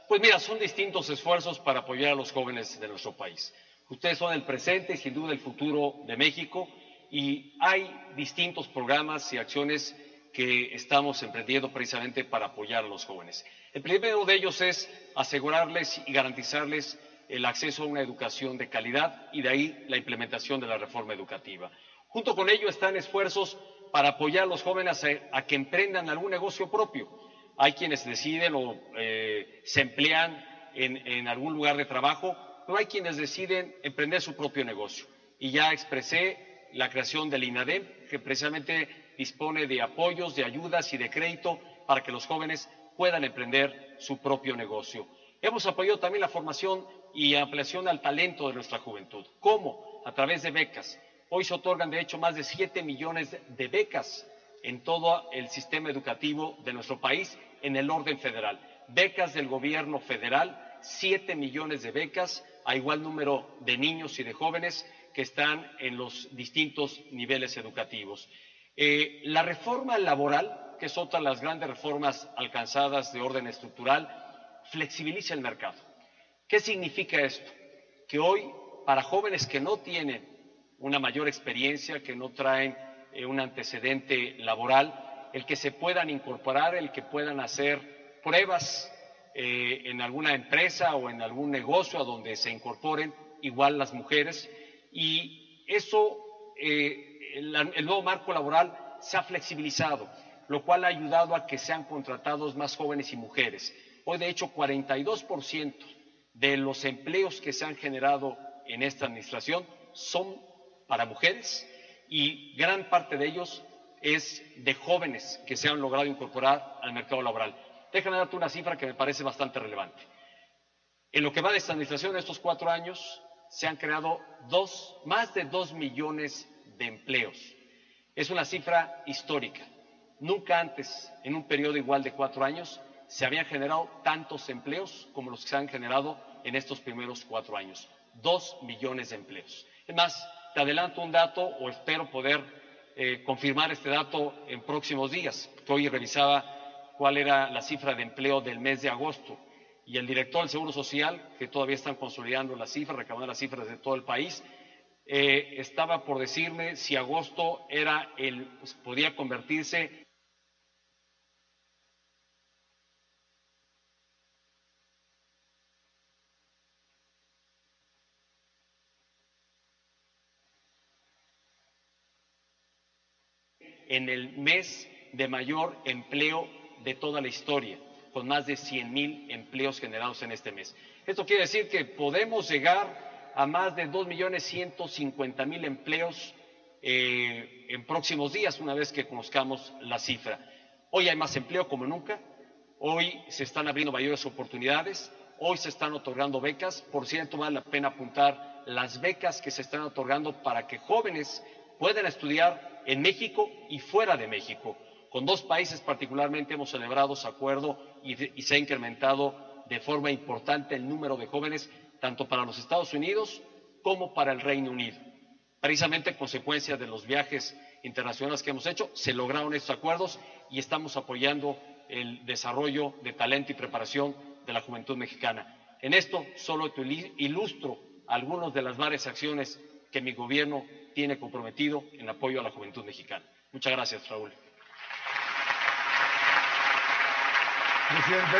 Pues mira, son distintos esfuerzos para apoyar a los jóvenes de nuestro país. Ustedes son el presente y sin duda el futuro de México, y hay distintos programas y acciones que estamos emprendiendo precisamente para apoyar a los jóvenes. El primero de ellos es asegurarles y garantizarles el acceso a una educación de calidad, y de ahí la implementación de la reforma educativa. Junto con ello están esfuerzos para apoyar a los jóvenes a que emprendan algún negocio propio. Hay quienes deciden o se emplean en algún lugar de trabajo, pero hay quienes deciden emprender su propio negocio. Y ya expresé la creación del INADEM, que precisamente dispone de apoyos, de ayudas y de crédito para que los jóvenes puedan emprender su propio negocio. Hemos apoyado también la formación y ampliación al talento de nuestra juventud. ¿Cómo? A través de becas. Hoy se otorgan, de hecho, más de 7 millones de becas en todo el sistema educativo de nuestro país en el orden federal. Becas del gobierno federal, 7 millones de becas a igual número de niños y de jóvenes que están en los distintos niveles educativos. La reforma laboral, que es otra de las grandes reformas alcanzadas de orden estructural, flexibiliza el mercado. ¿Qué significa esto? Que hoy, para jóvenes que no tienen una mayor experiencia, que no traen un antecedente laboral, el que se puedan incorporar, el que puedan hacer pruebas en alguna empresa o en algún negocio a donde se incorporen, igual las mujeres, y eso, el nuevo marco laboral se ha flexibilizado, lo cual ha ayudado a que sean contratados más jóvenes y mujeres. Hoy, de hecho, 42% de los empleos que se han generado en esta administración son para mujeres, y gran parte de ellos es de jóvenes que se han logrado incorporar al mercado laboral. Déjame darte una cifra que me parece bastante relevante. En lo que va de esta administración, en estos 4 años, se han creado más de 2 millones de empleos. Es una cifra histórica. Nunca antes, en un periodo igual de 4 años, se habían generado tantos empleos como los que se han generado en estos primeros 4 años. 2 millones de empleos. Es más, te adelanto un dato, o espero poder confirmar este dato en próximos días, que hoy revisaba cuál era la cifra de empleo del mes de agosto, y el director del Seguro Social, que todavía están consolidando las cifras, recabando las cifras de todo el país, estaba por decirme si agosto era podía convertirse en el mes de mayor empleo de toda la historia, con más de 100,000 empleos generados en este mes. Esto quiere decir que podemos llegar a más de 2.150.000 empleos en próximos días, una vez que conozcamos la cifra. Hoy hay más empleo como nunca, hoy se están abriendo mayores oportunidades, hoy se están otorgando becas. Por cierto, vale la pena apuntar las becas que se están otorgando para que jóvenes puedan estudiar en México y fuera de México. Con 2 países particularmente hemos celebrado su acuerdo y se ha incrementado de forma importante el número de jóvenes, tanto para los Estados Unidos como para el Reino Unido. Precisamente consecuencia de los viajes internacionales que hemos hecho, se lograron estos acuerdos y estamos apoyando el desarrollo de talento y preparación de la juventud mexicana. En esto solo te ilustro algunas de las varias acciones que mi gobierno tiene comprometido en apoyo a la juventud mexicana. Muchas gracias, Raúl. Presidente,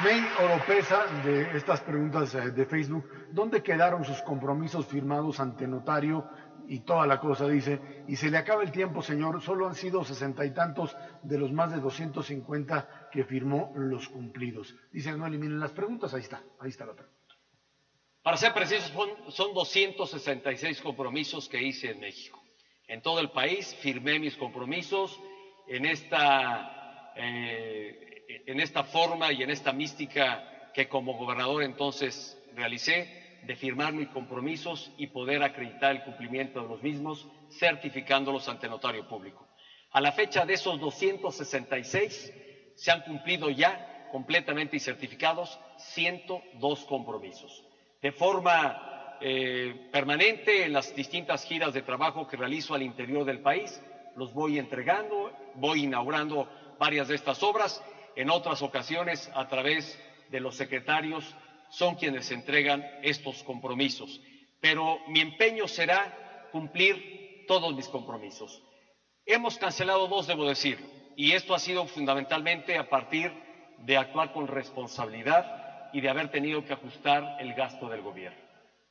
May Oropesa, de estas preguntas de Facebook, ¿dónde quedaron sus compromisos firmados ante notario y toda la cosa? Dice, y se le acaba el tiempo, señor, solo han sido 60 y tantos de los más de 250 que firmó los cumplidos. Dice, no eliminen las preguntas, ahí está la pregunta. Para ser precisos, son 266 compromisos que hice en México. En todo el país firmé mis compromisos en esta forma y en esta mística que como gobernador entonces realicé, de firmar mis compromisos y poder acreditar el cumplimiento de los mismos, certificándolos ante notario público. A la fecha de esos 266, se han cumplido ya completamente y certificados 102 compromisos. De forma permanente en las distintas giras de trabajo que realizo al interior del país. Los voy entregando, voy inaugurando varias de estas obras. En otras ocasiones, a través de los secretarios, son quienes entregan estos compromisos. Pero mi empeño será cumplir todos mis compromisos. Hemos cancelado dos, debo decir, y esto ha sido fundamentalmente a partir de actuar con responsabilidad y de haber tenido que ajustar el gasto del gobierno.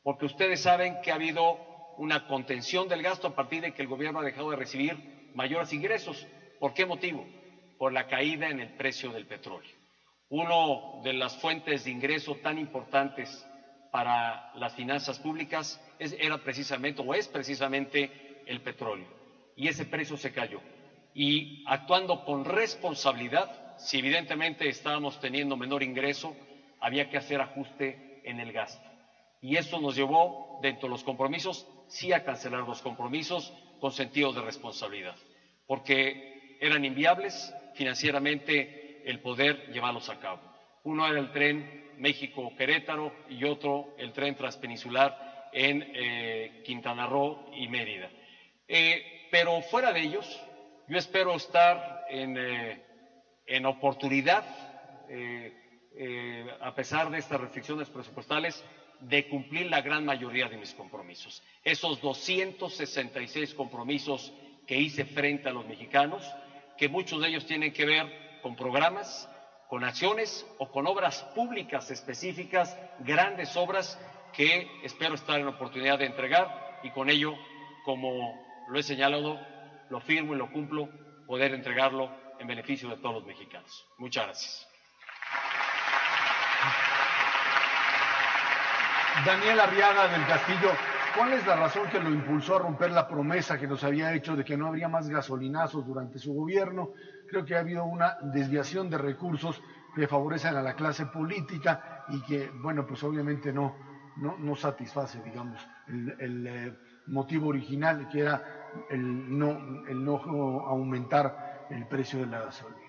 Porque ustedes saben que ha habido una contención del gasto a partir de que el gobierno ha dejado de recibir mayores ingresos. ¿Por qué motivo? Por la caída en el precio del petróleo. Una de las fuentes de ingreso tan importantes para las finanzas públicas era precisamente, o es precisamente, el petróleo. Y ese precio se cayó. Y actuando con responsabilidad, si evidentemente estábamos teniendo menor ingreso, había que hacer ajuste en el gasto. Y eso nos llevó, dentro de los compromisos, sí a cancelar los compromisos con sentido de responsabilidad, porque eran inviables financieramente el poder llevarlos a cabo. Uno era el tren México-Querétaro y otro el tren transpeninsular en Quintana Roo y Mérida. Pero fuera de ellos, yo espero estar en oportunidad, a pesar de estas restricciones presupuestales, de cumplir la gran mayoría de mis compromisos. Esos 266 compromisos que hice frente a los mexicanos, que muchos de ellos tienen que ver con programas, con acciones o con obras públicas específicas, grandes obras que espero estar en oportunidad de entregar y con ello, como lo he señalado, lo firmo y lo cumplo, poder entregarlo en beneficio de todos los mexicanos. Muchas gracias. Daniel Arriaga del Castillo, ¿cuál es la razón que lo impulsó a romper la promesa que nos había hecho de que no habría más gasolinazos durante su gobierno? Creo que ha habido una desviación de recursos que favorecen a la clase política y que, bueno, pues obviamente no satisface, digamos, el motivo original, que era el no aumentar el precio de la gasolina.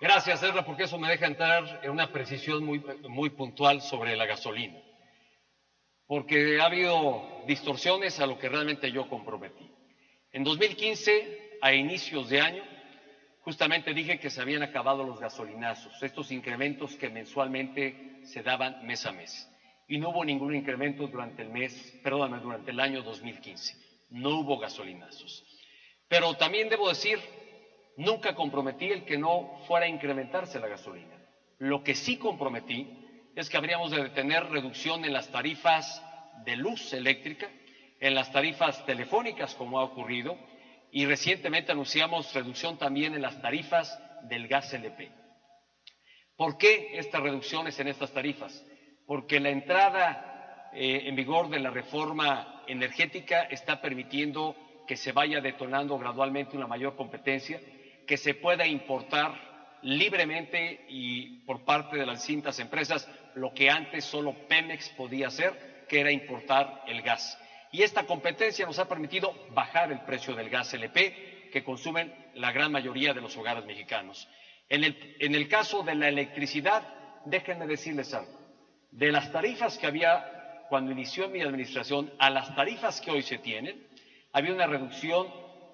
Gracias, Ezra, porque eso me deja entrar en una precisión muy puntual sobre la gasolina. Porque ha habido distorsiones a lo que realmente yo comprometí. En 2015, a inicios de año, justamente dije que se habían acabado los gasolinazos, estos incrementos que mensualmente se daban mes a mes. Y no hubo ningún incremento durante el año 2015. No hubo gasolinazos. Pero también debo decir, nunca comprometí el que no fuera a incrementarse la gasolina. Lo que sí comprometí es que habríamos de tener reducción en las tarifas de luz eléctrica, en las tarifas telefónicas, como ha ocurrido, y recientemente anunciamos reducción también en las tarifas del gas LP. ¿Por qué estas reducciones en estas tarifas? Porque la entrada en vigor de la reforma energética está permitiendo que se vaya detonando gradualmente una mayor competencia, que se pueda importar libremente y por parte de las distintas empresas lo que antes solo Pemex podía hacer, que era importar el gas. Y esta competencia nos ha permitido bajar el precio del gas LP que consumen la gran mayoría de los hogares mexicanos. En el caso de la electricidad, déjenme decirles algo. De las tarifas que había cuando inició mi administración a las tarifas que hoy se tienen, había una reducción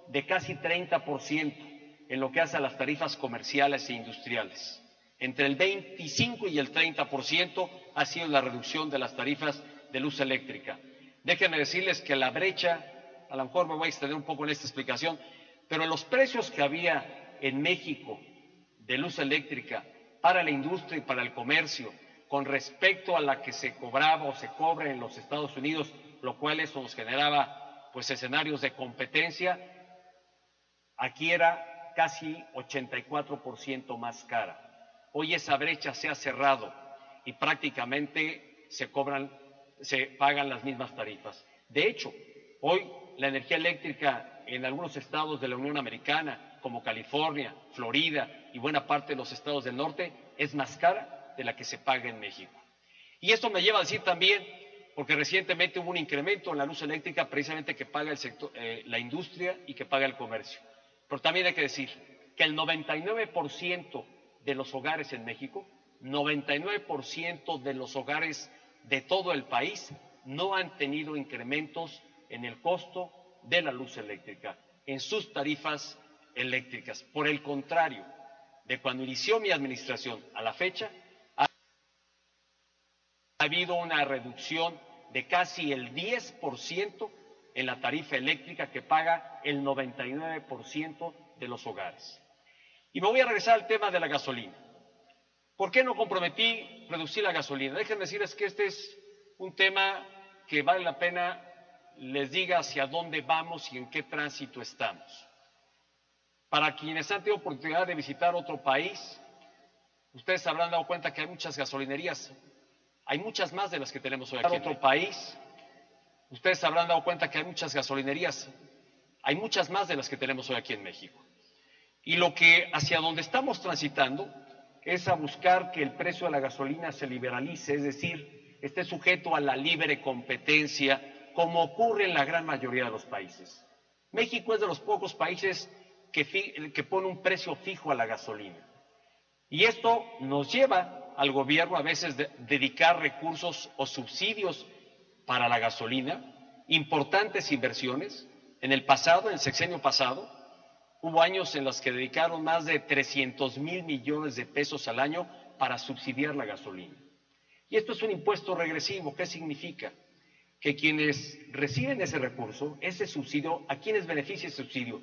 de casi 30% en lo que hace a las tarifas comerciales e industriales. Entre el 25 y el 30% ha sido la reducción de las tarifas de luz eléctrica. Déjenme decirles que la brecha, a lo mejor me voy a extender un poco en esta explicación, pero los precios que había en México de luz eléctrica para la industria y para el comercio con respecto a la que se cobraba o se cobra en los Estados Unidos, lo cual eso nos generaba pues escenarios de competencia, aquí era casi 84% más cara. Hoy esa brecha se ha cerrado y prácticamente se pagan las mismas tarifas. De hecho, hoy la energía eléctrica en algunos estados de la Unión Americana, como California, Florida y buena parte de los estados del norte, es más cara de la que se paga en México. Y esto me lleva a decir también, porque recientemente hubo un incremento en la luz eléctrica precisamente que paga el sector, la industria y que paga el comercio. Pero también hay que decir que el 99% de los hogares en México, 99% de los hogares de todo el país no han tenido incrementos en el costo de la luz eléctrica, en sus tarifas eléctricas. Por el contrario, de cuando inició mi administración a la fecha, ha habido una reducción de casi el 10% en la tarifa eléctrica que paga el 99% de los hogares. Y me voy a regresar al tema de la gasolina. ¿Por qué no comprometí reducir la gasolina? Déjenme decirles que este es un tema que vale la pena les diga hacia dónde vamos y en qué tránsito estamos. Para quienes han tenido oportunidad de visitar otro país, ustedes se habrán dado cuenta que hay muchas gasolinerías, hay muchas más de las que tenemos hoy aquí en otro país. Ustedes se habrán dado cuenta que hay muchas gasolinerías, hay muchas más de las que tenemos hoy aquí en México. Y lo que hacia donde estamos transitando es a buscar que el precio de la gasolina se liberalice, es decir, esté sujeto a la libre competencia, como ocurre en la gran mayoría de los países. México es de los pocos países que pone un precio fijo a la gasolina. Y esto nos lleva al gobierno a veces dedicar recursos o subsidios para la gasolina, importantes inversiones. En el pasado, en el sexenio pasado, hubo años en los que dedicaron más de 300,000 millones de pesos al año para subsidiar la gasolina. Y esto es un impuesto regresivo. ¿Qué significa? Que quienes reciben ese recurso, ese subsidio, ¿a quiénes beneficia ese subsidio?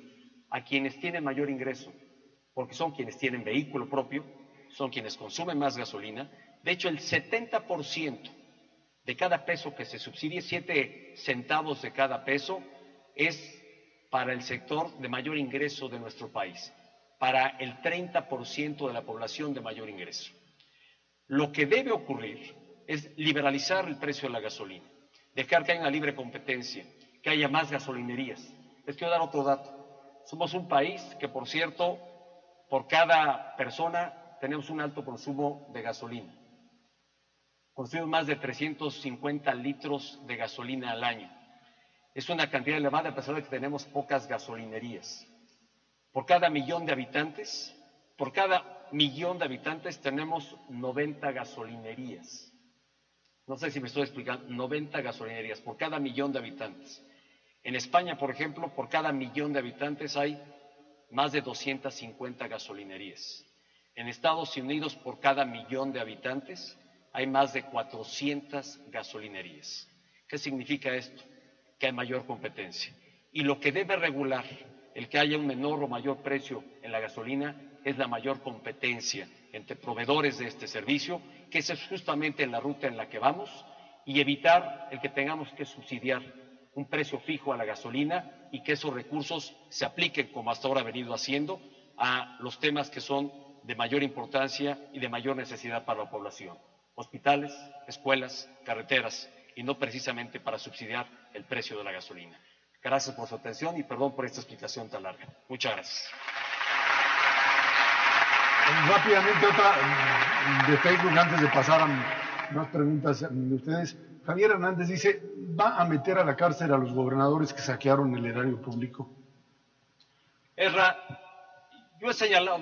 A quienes tienen mayor ingreso, porque son quienes tienen vehículo propio, son quienes consumen más gasolina. De hecho, el 70% de cada peso que se subsidie, 7 centavos de cada peso, es para el sector de mayor ingreso de nuestro país, para el 30% de la población de mayor ingreso. Lo que debe ocurrir es liberalizar el precio de la gasolina, dejar que haya una libre competencia, que haya más gasolinerías. Les quiero dar otro dato. Somos un país que, por cierto, por cada persona tenemos un alto consumo de gasolina. Consumimos más de 350 litros de gasolina al año. Es una cantidad elevada a pesar de que tenemos pocas gasolinerías. Por cada millón de habitantes tenemos 90 gasolinerías. No sé si me estoy explicando, 90 gasolinerías por cada millón de habitantes. En España, por ejemplo, por cada millón de habitantes hay más de 250 gasolinerías. En Estados Unidos, por cada millón de habitantes, hay más de 400 gasolinerías. ¿Qué significa esto? Que hay mayor competencia. Y lo que debe regular el que haya un menor o mayor precio en la gasolina es la mayor competencia entre proveedores de este servicio, que esa es justamente en la ruta en la que vamos, y evitar el que tengamos que subsidiar un precio fijo a la gasolina y que esos recursos se apliquen, como hasta ahora ha venido haciendo, a los temas que son de mayor importancia y de mayor necesidad para la población. Hospitales, escuelas, carreteras, y no precisamente para subsidiar el precio de la gasolina. Gracias por su atención y perdón por esta explicación tan larga. Muchas gracias. Rápidamente otra de Facebook antes de pasar a más preguntas de ustedes. Javier Hernández dice, ¿va a meter a la cárcel a los gobernadores que saquearon el erario público? Esra, yo he señalado...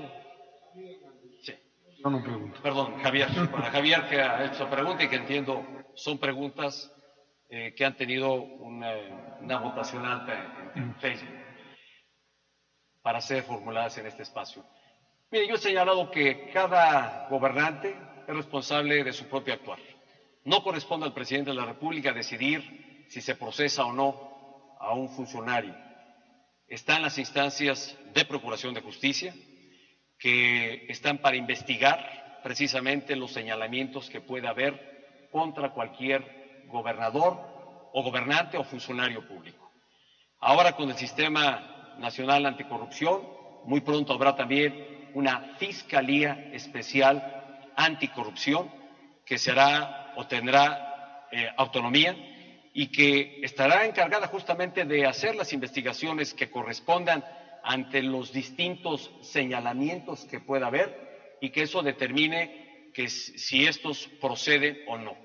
Sí. No pregunto. Perdón, Javier, para Javier que ha hecho esa pregunta y que entiendo son preguntas que han tenido una votación alta en Facebook para ser formuladas en este espacio. Mire, yo he señalado que cada gobernante es responsable de su propio actuar. No corresponde al presidente de la República decidir si se procesa o no a un funcionario. Están las instancias de procuración de justicia que están para investigar precisamente los señalamientos que pueda haber contra cualquier gobernador o gobernante o funcionario público. Ahora con el Sistema Nacional Anticorrupción, muy pronto habrá también una Fiscalía Especial Anticorrupción que será o tendrá autonomía y que estará encargada justamente de hacer las investigaciones que correspondan ante los distintos señalamientos que pueda haber y que eso determine que si estos proceden o no.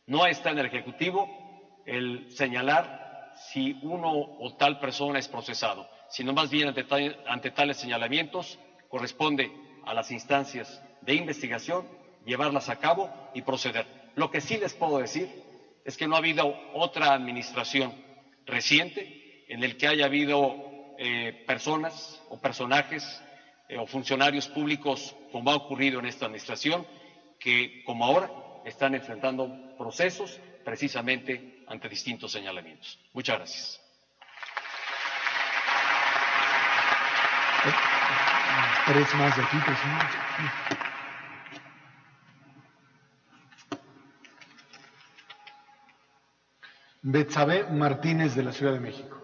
No está en el Ejecutivo el señalar si uno o tal persona es procesado, sino más bien ante tales señalamientos corresponde a las instancias de investigación llevarlas a cabo y proceder. Lo que sí les puedo decir es que no ha habido otra administración reciente en el que haya habido personas o personajes o funcionarios públicos, como ha ocurrido en esta administración, que como ahora están enfrentando procesos precisamente ante distintos señalamientos. Muchas gracias. Tres más de aquí, presidente. Betsabe Martínez, de la Ciudad de México.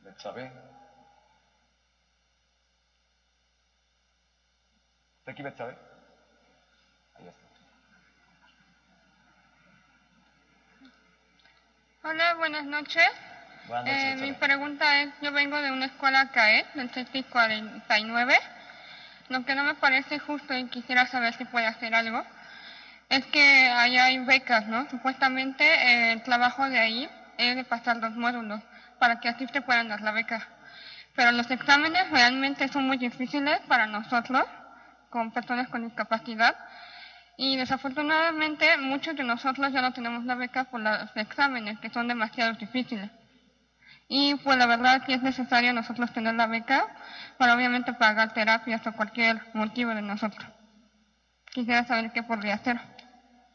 Betsabe. ¿Está aquí Betsabe? Ahí está. Hola, buenas noches. Buenas noches, Mi pregunta es, yo vengo de una escuela CAET, del 649. Lo que no me parece justo y quisiera saber si puede hacer algo, es que allá hay becas, ¿no? Supuestamente el trabajo de ahí es de pasar los módulos para que así te puedan dar la beca. Pero los exámenes realmente son muy difíciles para nosotros, con personas con discapacidad. Y desafortunadamente muchos de nosotros ya no tenemos la beca por los exámenes, que son demasiado difíciles. Y pues la verdad que es necesario nosotros tener la beca para obviamente pagar terapias o cualquier motivo de nosotros. Quisiera saber qué podría hacer.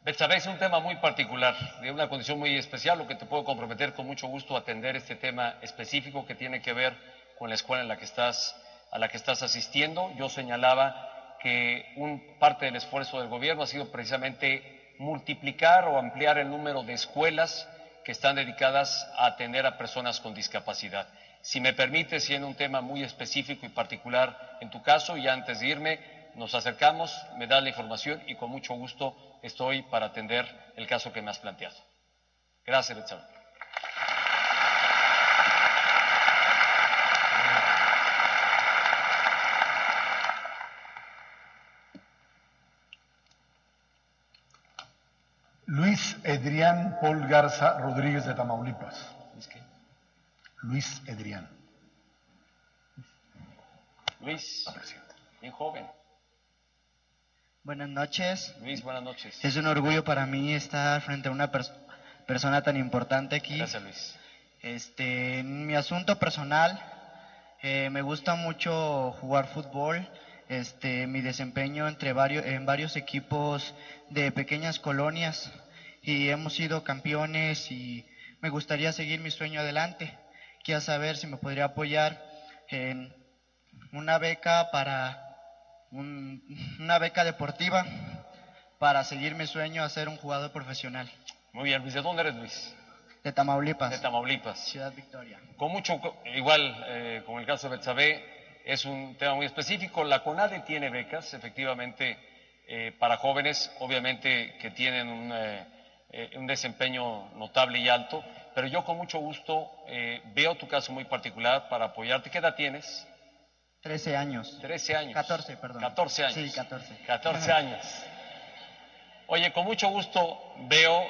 Betsabe, es un tema muy particular, de una condición muy especial, lo que te puedo comprometer con mucho gusto a atender este tema específico que tiene que ver con la escuela a la que estás asistiendo. Yo señalaba que parte del esfuerzo del gobierno ha sido precisamente multiplicar o ampliar el número de escuelas que están dedicadas a atender a personas con discapacidad. Si me permite, siendo un tema muy específico y particular en tu caso, y antes de irme, nos acercamos, me das la información y con mucho gusto estoy para atender el caso que me has planteado. Gracias, Betsabe. Luis Edrián Paul Garza Rodríguez, de Tamaulipas. Luis Edrián. Luis, bien joven. Buenas noches. Luis, buenas noches. Es un orgullo para mí estar frente a una persona tan importante aquí. Gracias, Luis. En mi asunto personal, me gusta mucho jugar fútbol. Mi desempeño en varios equipos de pequeñas colonias y hemos sido campeones y me gustaría seguir mi sueño adelante. Quiero saber si me podría apoyar en una beca una beca deportiva para seguir mi sueño a ser un jugador profesional. Muy bien, Luis. ¿De dónde eres, Luis? De Tamaulipas. De Tamaulipas. Ciudad Victoria. Con mucho, igual, como el caso de Betsabe, es un tema muy específico. La CONADE tiene becas, efectivamente, para jóvenes, obviamente que tienen un desempeño notable y alto, pero yo con mucho gusto veo tu caso muy particular para apoyarte. ¿Qué edad tienes? 13 años. 13 años. 14, perdón. 14 años. Sí, 14. 14 años. Oye, con mucho gusto veo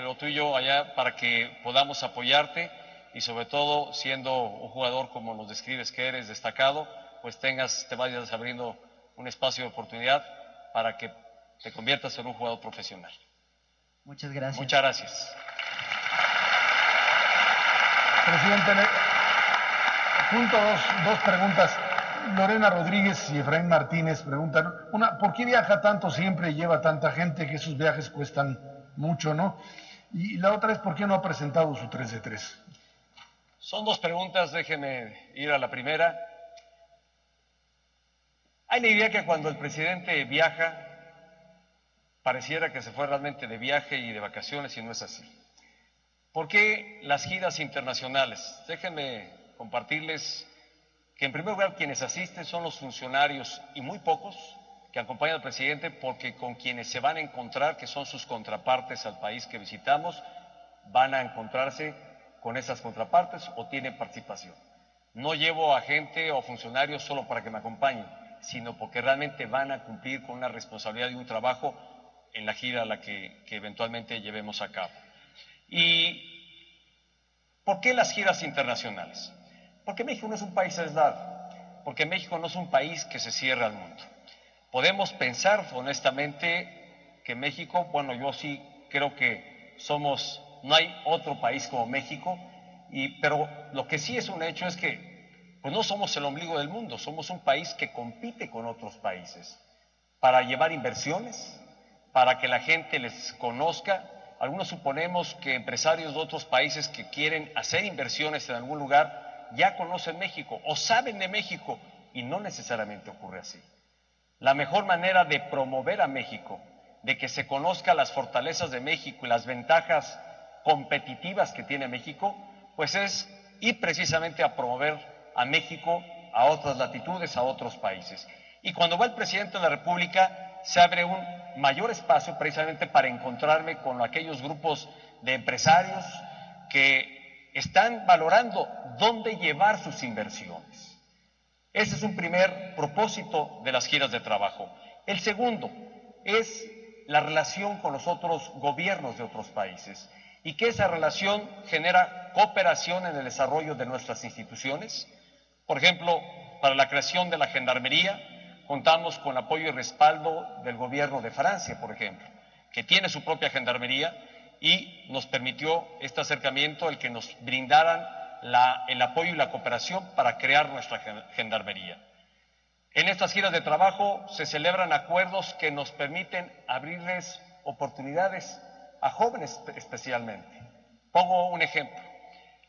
lo tuyo allá para que podamos apoyarte y sobre todo siendo un jugador como nos describes que eres, destacado, pues te vayas abriendo un espacio de oportunidad para que te conviertas en un jugador profesional. Muchas gracias. Muchas gracias. Presidente, junto dos preguntas. Lorena Rodríguez y Efraín Martínez preguntan, una, ¿por qué viaja tanto siempre y lleva tanta gente que esos viajes cuestan mucho, ¿no? Y la otra es, ¿por qué no ha presentado su 3 de 3? Son dos preguntas, déjeme ir a la primera. Hay la idea que cuando el presidente viaja, pareciera que se fue realmente de viaje y de vacaciones y no es así. ¿Por qué las giras internacionales? Déjenme compartirles que en primer lugar quienes asisten son los funcionarios y muy pocos que acompañan al presidente porque con quienes se van a encontrar, que son sus contrapartes al país que visitamos, van a encontrarse con esas contrapartes o tienen participación. No llevo a gente o funcionarios solo para que me acompañen, sino porque realmente van a cumplir con una responsabilidad y un trabajo en la gira a la que eventualmente llevemos a cabo. ¿Y por qué las giras internacionales? Porque México no es un país aislado, porque México no es un país que se cierra al mundo. Podemos pensar honestamente que México, bueno, yo sí creo que no hay otro país como México, pero lo que sí es un hecho es que pues no somos el ombligo del mundo, somos un país que compite con otros países para llevar inversiones, para que la gente les conozca. Algunos suponemos que empresarios de otros países que quieren hacer inversiones en algún lugar ya conocen México o saben de México, y no necesariamente ocurre así. La mejor manera de promover a México, de que se conozca las fortalezas de México y las ventajas competitivas que tiene México, pues es ir precisamente a promover a México a otras latitudes, a otros países. Y cuando va el presidente de la República, se abre un mayor espacio precisamente para encontrarme con aquellos grupos de empresarios que están valorando dónde llevar sus inversiones. Ese es un primer propósito de las giras de trabajo. El segundo es la relación con los otros gobiernos de otros países y que esa relación genera cooperación en el desarrollo de nuestras instituciones. Por ejemplo, para la creación de la Gendarmería, contamos con apoyo y respaldo del gobierno de Francia, por ejemplo, que tiene su propia gendarmería y nos permitió este acercamiento, el que nos brindaran el apoyo y la cooperación para crear nuestra gendarmería. En estas giras de trabajo se celebran acuerdos que nos permiten abrirles oportunidades a jóvenes especialmente. Pongo un ejemplo.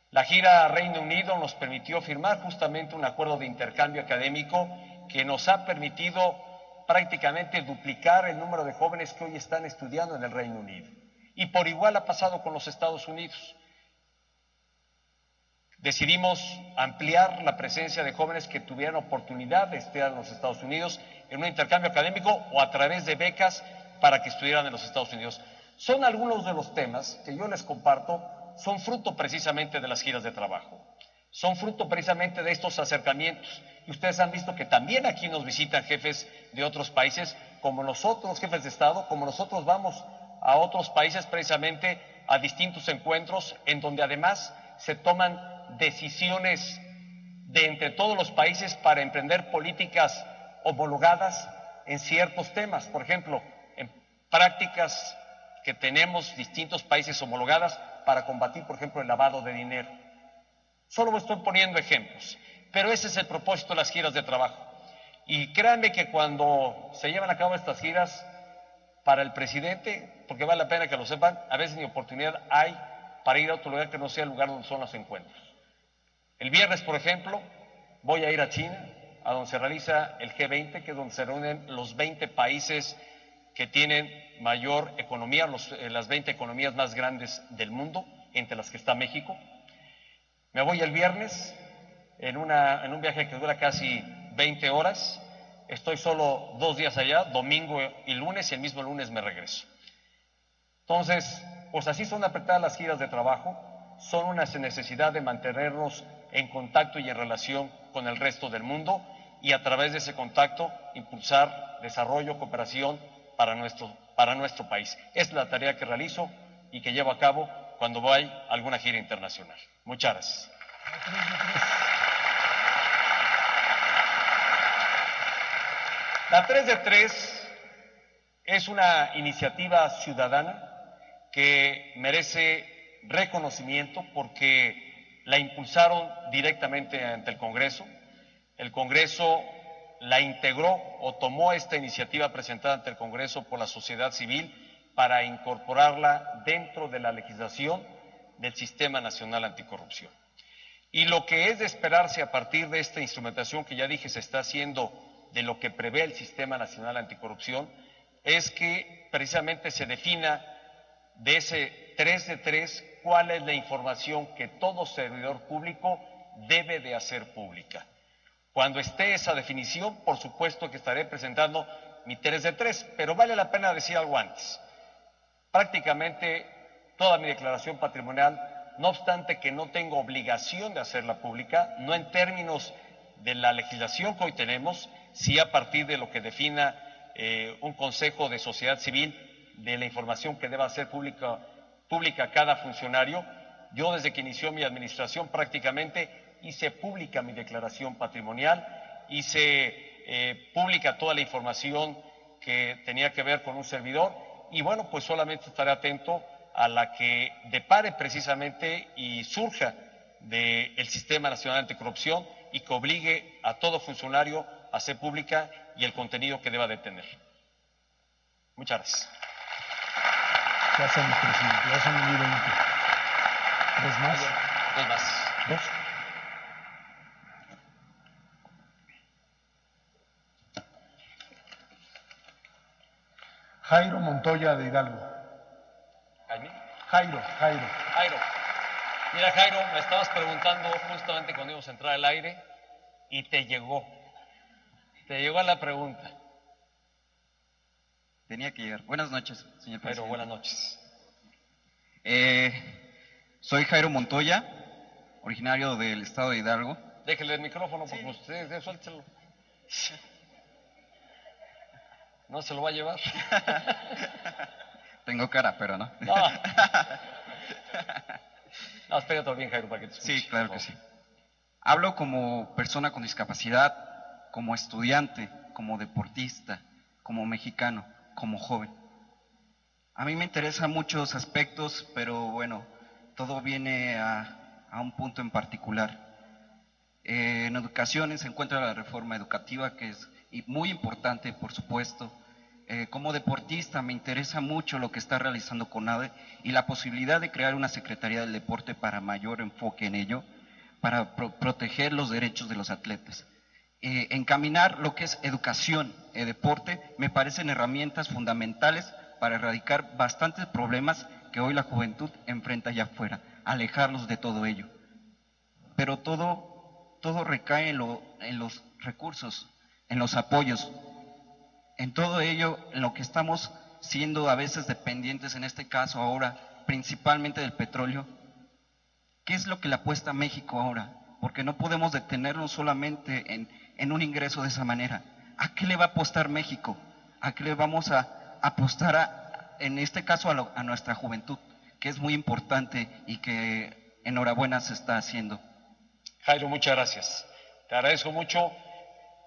La gira a Reino Unido nos permitió firmar justamente un acuerdo de intercambio académico que nos ha permitido prácticamente duplicar el número de jóvenes que hoy están estudiando en el Reino Unido. Y por igual ha pasado con los Estados Unidos. Decidimos ampliar la presencia de jóvenes que tuvieran oportunidad de estudiar en los Estados Unidos en un intercambio académico o a través de becas para que estudiaran en los Estados Unidos. Son algunos de los temas que yo les comparto, son fruto precisamente de las giras de trabajo. Son fruto precisamente de estos acercamientos. Y ustedes han visto que también aquí nos visitan jefes de otros países, como nosotros, jefes de Estado, como nosotros vamos a otros países precisamente a distintos encuentros en donde además se toman decisiones de entre todos los países para emprender políticas homologadas en ciertos temas. Por ejemplo, en prácticas que tenemos distintos países homologadas para combatir, por ejemplo, el lavado de dinero. Solo me estoy poniendo ejemplos, pero ese es el propósito de las giras de trabajo. Y créanme que cuando se llevan a cabo estas giras, para el presidente, porque vale la pena que lo sepan, a veces ni oportunidad hay para ir a otro lugar que no sea el lugar donde son los encuentros. El viernes, por ejemplo, voy a ir a China, a donde se realiza el G20, que es donde se reúnen los 20 países que tienen mayor economía, las 20 economías más grandes del mundo, entre las que está México. Me voy el viernes en un viaje que dura casi 20 horas. Estoy solo 2 días allá, domingo y lunes, y el mismo lunes me regreso. Entonces, pues así son apretadas las giras de trabajo, son una necesidad de mantenernos en contacto y en relación con el resto del mundo y a través de ese contacto impulsar desarrollo, cooperación para nuestro país. Es la tarea que realizo y que llevo a cabo cuando voy a alguna gira internacional. Muchas gracias. La 3 de 3 es una iniciativa ciudadana que merece reconocimiento porque la impulsaron directamente ante el Congreso. El Congreso la integró o tomó esta iniciativa presentada ante el Congreso por la sociedad civil para incorporarla dentro de la legislación del Sistema Nacional Anticorrupción. Y lo que es de esperarse a partir de esta instrumentación que ya dije se está haciendo de lo que prevé el Sistema Nacional Anticorrupción es que precisamente se defina de ese 3 de 3 cuál es la información que todo servidor público debe de hacer pública. Cuando esté esa definición, por supuesto que estaré presentando mi 3 de 3, pero vale la pena decir algo antes. Prácticamente toda mi declaración patrimonial, no obstante que no tengo obligación de hacerla pública, no en términos de la legislación que hoy tenemos, sí a partir de lo que defina un consejo de sociedad civil, de la información que deba ser pública cada funcionario. Yo desde que inició mi administración prácticamente hice pública mi declaración patrimonial, hice pública toda la información que tenía que ver con un servidor y bueno, pues solamente estaré atento a la que depare precisamente y surja del Sistema Nacional Anticorrupción y que obligue a todo funcionario a hacer pública y el contenido que deba de tener. Muchas gracias. Ya somos, presidente, ya son 20. ¿Tres más? Dos más. ¿Dos? Jairo Montoya de Hidalgo. Jairo. Mira, Jairo, me estabas preguntando justamente cuando íbamos a entrar al aire y te llegó a la pregunta. Tenía que llegar. Buenas noches, señor presidente. Jairo, buenas noches. Soy Jairo Montoya, originario del estado de Hidalgo. Déjele el micrófono porque usted, suéltelo. No se lo va a llevar. Tengo cara, pero no. No, espérate bien, Jairo, para que te escuche. Sí, claro que sí. Hablo como persona con discapacidad, como estudiante, como deportista, como mexicano, como joven. A mí me interesan muchos aspectos, pero bueno, todo viene a un punto en particular. En educación se encuentra la reforma educativa, que es muy importante, por supuesto. Como deportista me interesa mucho lo que está realizando CONADE y la posibilidad de crear una Secretaría del Deporte para mayor enfoque en ello, para proteger los derechos de los atletas. Encaminar lo que es educación y deporte me parecen herramientas fundamentales para erradicar bastantes problemas que hoy la juventud enfrenta allá afuera, alejarlos de todo ello. Pero todo recae en los recursos, en los apoyos. En todo ello, en lo que estamos siendo a veces dependientes, en este caso ahora, principalmente del petróleo, ¿qué es lo que le apuesta a México ahora? Porque no podemos detenernos solamente en un ingreso de esa manera. ¿A qué le va a apostar México? ¿A qué le vamos a apostar, en este caso, a nuestra juventud, que es muy importante y que enhorabuena se está haciendo? Jairo, muchas gracias. Te agradezco mucho.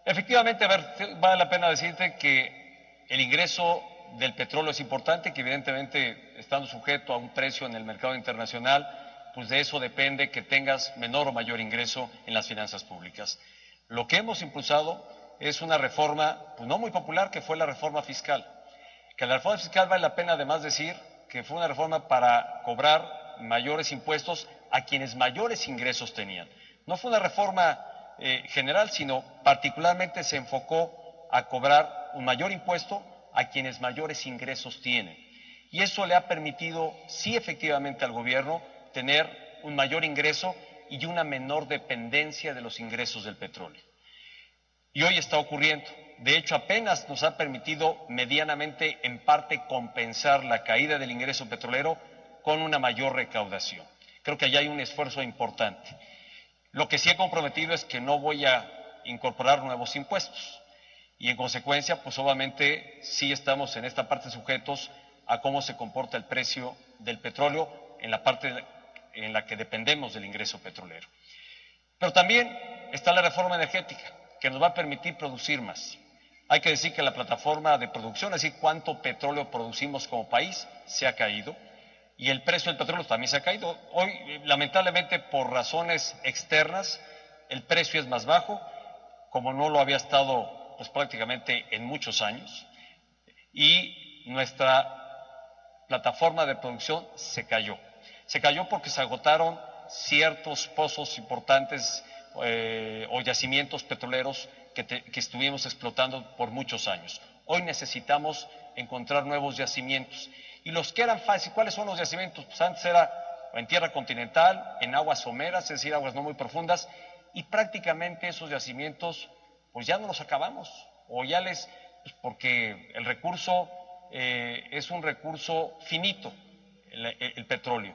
Efectivamente, a ver, vale la pena decirte que el ingreso del petróleo es importante, que evidentemente estando sujeto a un precio en el mercado internacional, pues de eso depende que tengas menor o mayor ingreso en las finanzas públicas. Lo que hemos impulsado es una reforma, pues no muy popular, que fue la reforma fiscal. Que la reforma fiscal vale la pena además decir que fue una reforma para cobrar mayores impuestos a quienes mayores ingresos tenían. No fue una reforma general, sino particularmente se enfocó a cobrar un mayor impuesto a quienes mayores ingresos tienen. Y eso le ha permitido, sí, efectivamente al gobierno tener un mayor ingreso y una menor dependencia de los ingresos del petróleo. Y hoy está ocurriendo. De hecho, apenas nos ha permitido medianamente, en parte, compensar la caída del ingreso petrolero con una mayor recaudación. Creo que allá hay un esfuerzo importante. Lo que sí he comprometido es que no voy a incorporar nuevos impuestos y en consecuencia, pues obviamente sí estamos en esta parte sujetos a cómo se comporta el precio del petróleo en la parte en la que dependemos del ingreso petrolero. Pero también está la reforma energética, que nos va a permitir producir más. Hay que decir que la plataforma de producción, es decir, cuánto petróleo producimos como país, se ha caído. Y el precio del petróleo también se ha caído. Hoy, lamentablemente, por razones externas, el precio es más bajo, como no lo había estado pues, prácticamente en muchos años. Y nuestra plataforma de producción se cayó. Se cayó porque se agotaron ciertos pozos importantes o yacimientos petroleros que estuvimos explotando por muchos años. Hoy necesitamos encontrar nuevos yacimientos. Y los que eran fáciles, ¿cuáles son los yacimientos? Pues antes era en tierra continental, en aguas someras, es decir, aguas no muy profundas, y prácticamente esos yacimientos, pues ya no los acabamos, o ya pues porque el recurso es un recurso finito, el petróleo.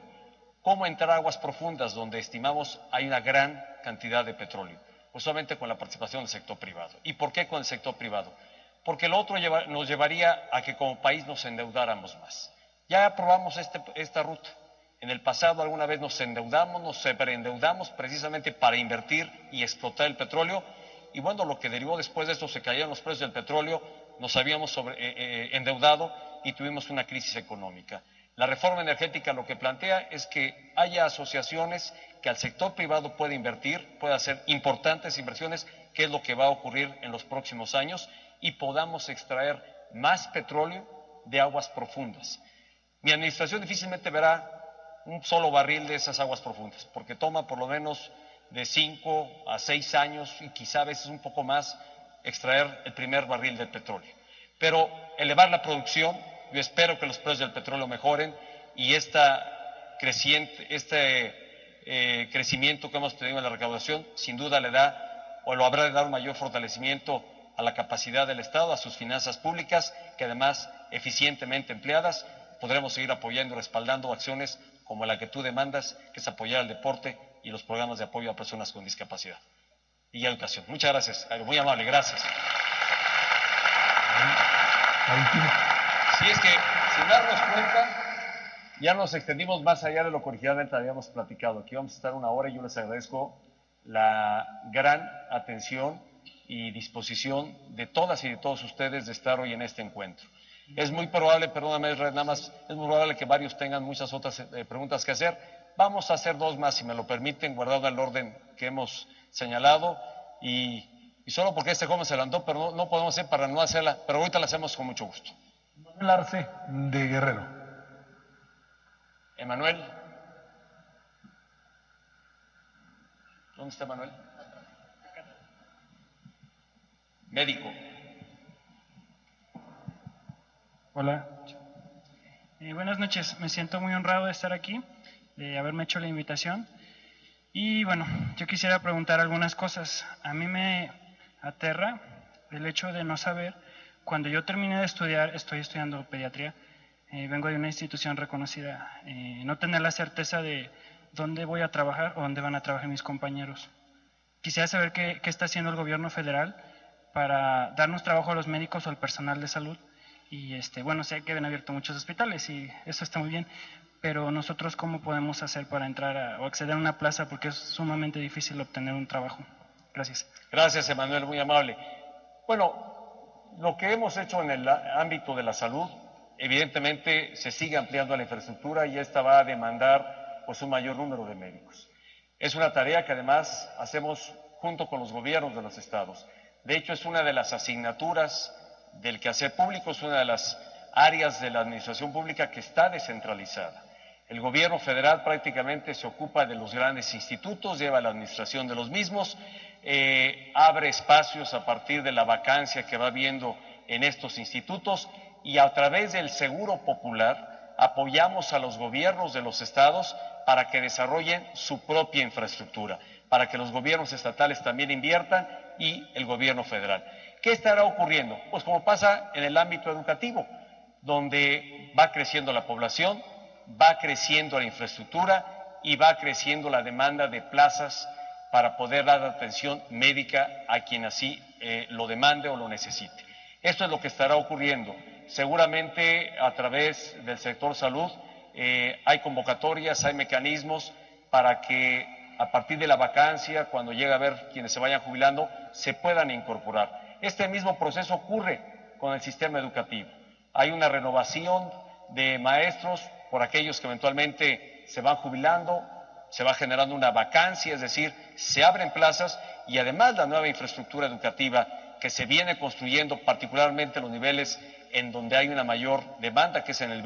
¿Cómo entrar a aguas profundas donde estimamos hay una gran cantidad de petróleo? Pues solamente con la participación del sector privado. ¿Y por qué con el sector privado? Porque lo otro nos llevaría a que como país nos endeudáramos más. Ya aprobamos esta ruta. En el pasado alguna vez nos endeudamos, nos sobreendeudamos precisamente para invertir y explotar el petróleo. Y bueno, lo que derivó después de esto, se cayeron los precios del petróleo, nos habíamos endeudado y tuvimos una crisis económica. La reforma energética lo que plantea es que haya asociaciones que al sector privado pueda invertir, pueda hacer importantes inversiones, que es lo que va a ocurrir en los próximos años, y podamos extraer más petróleo de aguas profundas. Mi administración difícilmente verá un solo barril de esas aguas profundas, porque toma por lo menos de 5 a 6 años y quizá a veces un poco más extraer el primer barril del petróleo. Pero elevar la producción, yo espero que los precios del petróleo mejoren y este crecimiento que hemos tenido en la recaudación sin duda le da o lo habrá de dar un mayor fortalecimiento a la capacidad del Estado, a sus finanzas públicas, que además eficientemente empleadas podremos seguir apoyando y respaldando acciones como la que tú demandas, que es apoyar al deporte y los programas de apoyo a personas con discapacidad y educación. Muchas gracias, Jairo, muy amable, gracias. Sí, es que sin darnos cuenta ya nos extendimos más allá de lo que originalmente habíamos platicado. Aquí vamos a estar 1 hora y yo les agradezco la gran atención y disposición de todas y de todos ustedes de estar hoy en este encuentro. Es muy probable, perdóname, nada más, es muy probable que varios tengan muchas otras preguntas que hacer. Vamos a hacer 2 más, si me lo permiten, guardado el orden que hemos señalado, y solo porque este joven se levantó, pero no podemos hacer para no hacerla, pero ahorita la hacemos con mucho gusto. Manuel Arce, de Guerrero. Emanuel. ¿Dónde está Emanuel? Médico. Hola. Buenas noches, me siento muy honrado de estar aquí, de haberme hecho la invitación. Y bueno, yo quisiera preguntar algunas cosas. A mí me aterra el hecho de no saber, cuando yo terminé de estudiar, estoy estudiando pediatría, vengo de una institución reconocida, no tener la certeza de dónde voy a trabajar o dónde van a trabajar mis compañeros. Quisiera saber qué está haciendo el gobierno federal para darnos trabajo a los médicos o al personal de salud. Y bueno, sé que han abierto muchos hospitales y eso está muy bien, pero nosotros ¿cómo podemos hacer para entrar o acceder a una plaza? Porque es sumamente difícil obtener un trabajo. Gracias. Gracias, Emanuel, muy amable. Bueno, lo que hemos hecho en el ámbito de la salud, evidentemente se sigue ampliando la infraestructura y esta va a demandar pues un mayor número de médicos. Es una tarea que además hacemos junto con los gobiernos de los estados. De hecho, es una de las asignaturas del quehacer público, es una de las áreas de la administración pública que está descentralizada. El gobierno federal prácticamente se ocupa de los grandes institutos, lleva la administración de los mismos, abre espacios a partir de la vacancia que va habiendo en estos institutos y a través del Seguro Popular apoyamos a los gobiernos de los estados para que desarrollen su propia infraestructura, para que los gobiernos estatales también inviertan y el gobierno federal. ¿Qué estará ocurriendo? Pues como pasa en el ámbito educativo, donde va creciendo la población, va creciendo la infraestructura y va creciendo la demanda de plazas para poder dar atención médica a quien así lo demande o lo necesite. Esto es lo que estará ocurriendo. Seguramente a través del sector salud hay convocatorias, hay mecanismos para que a partir de la vacancia, cuando llegue a ver quienes se vayan jubilando, se puedan incorporar. Este mismo proceso ocurre con el sistema educativo. Hay una renovación de maestros por aquellos que eventualmente se van jubilando, se va generando una vacancia, es decir, se abren plazas y además la nueva infraestructura educativa que se viene construyendo, particularmente en los niveles en donde hay una mayor demanda, que es en el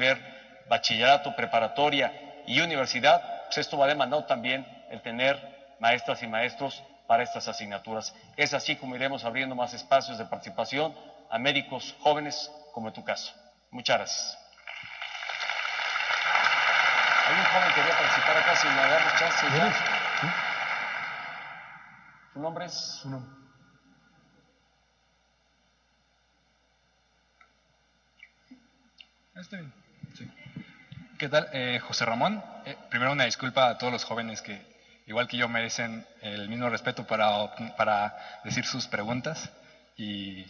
bachillerato, preparatoria y universidad, pues esto va demandando también el tener maestras y maestros para estas asignaturas. Es así como iremos abriendo más espacios de participación a médicos jóvenes, como en tu caso. Muchas gracias. Hay un joven que quería participar acá, si me damos chance ya. ¿Tu nombre es? Su nombre. Está bien. Sí. ¿Qué tal? José Ramón. Primero una disculpa a todos los jóvenes que, igual que yo, merecen el mismo respeto para decir sus preguntas y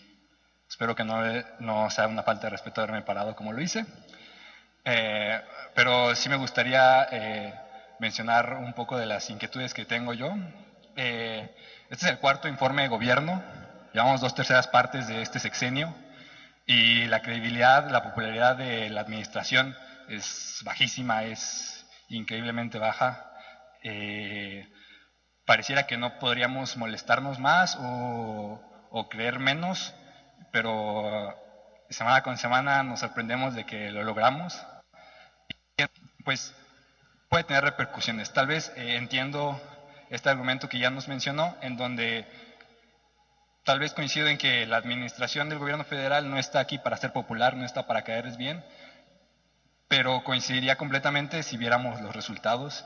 espero que no sea una falta de respeto haberme parado como lo hice. Pero sí me gustaría mencionar un poco de las inquietudes que tengo yo. Este es el 4º informe de gobierno, llevamos 2/3 partes de este sexenio y la credibilidad, la popularidad de la administración es bajísima, es increíblemente baja. Pareciera que no podríamos molestarnos más o creer menos, pero semana con semana nos sorprendemos de que lo logramos. Pues puede tener repercusiones. Tal vez entiendo este argumento que ya nos mencionó, en donde tal vez coincido en que la administración del gobierno federal no está aquí para ser popular, no está para caerles bien, pero coincidiría completamente si viéramos los resultados.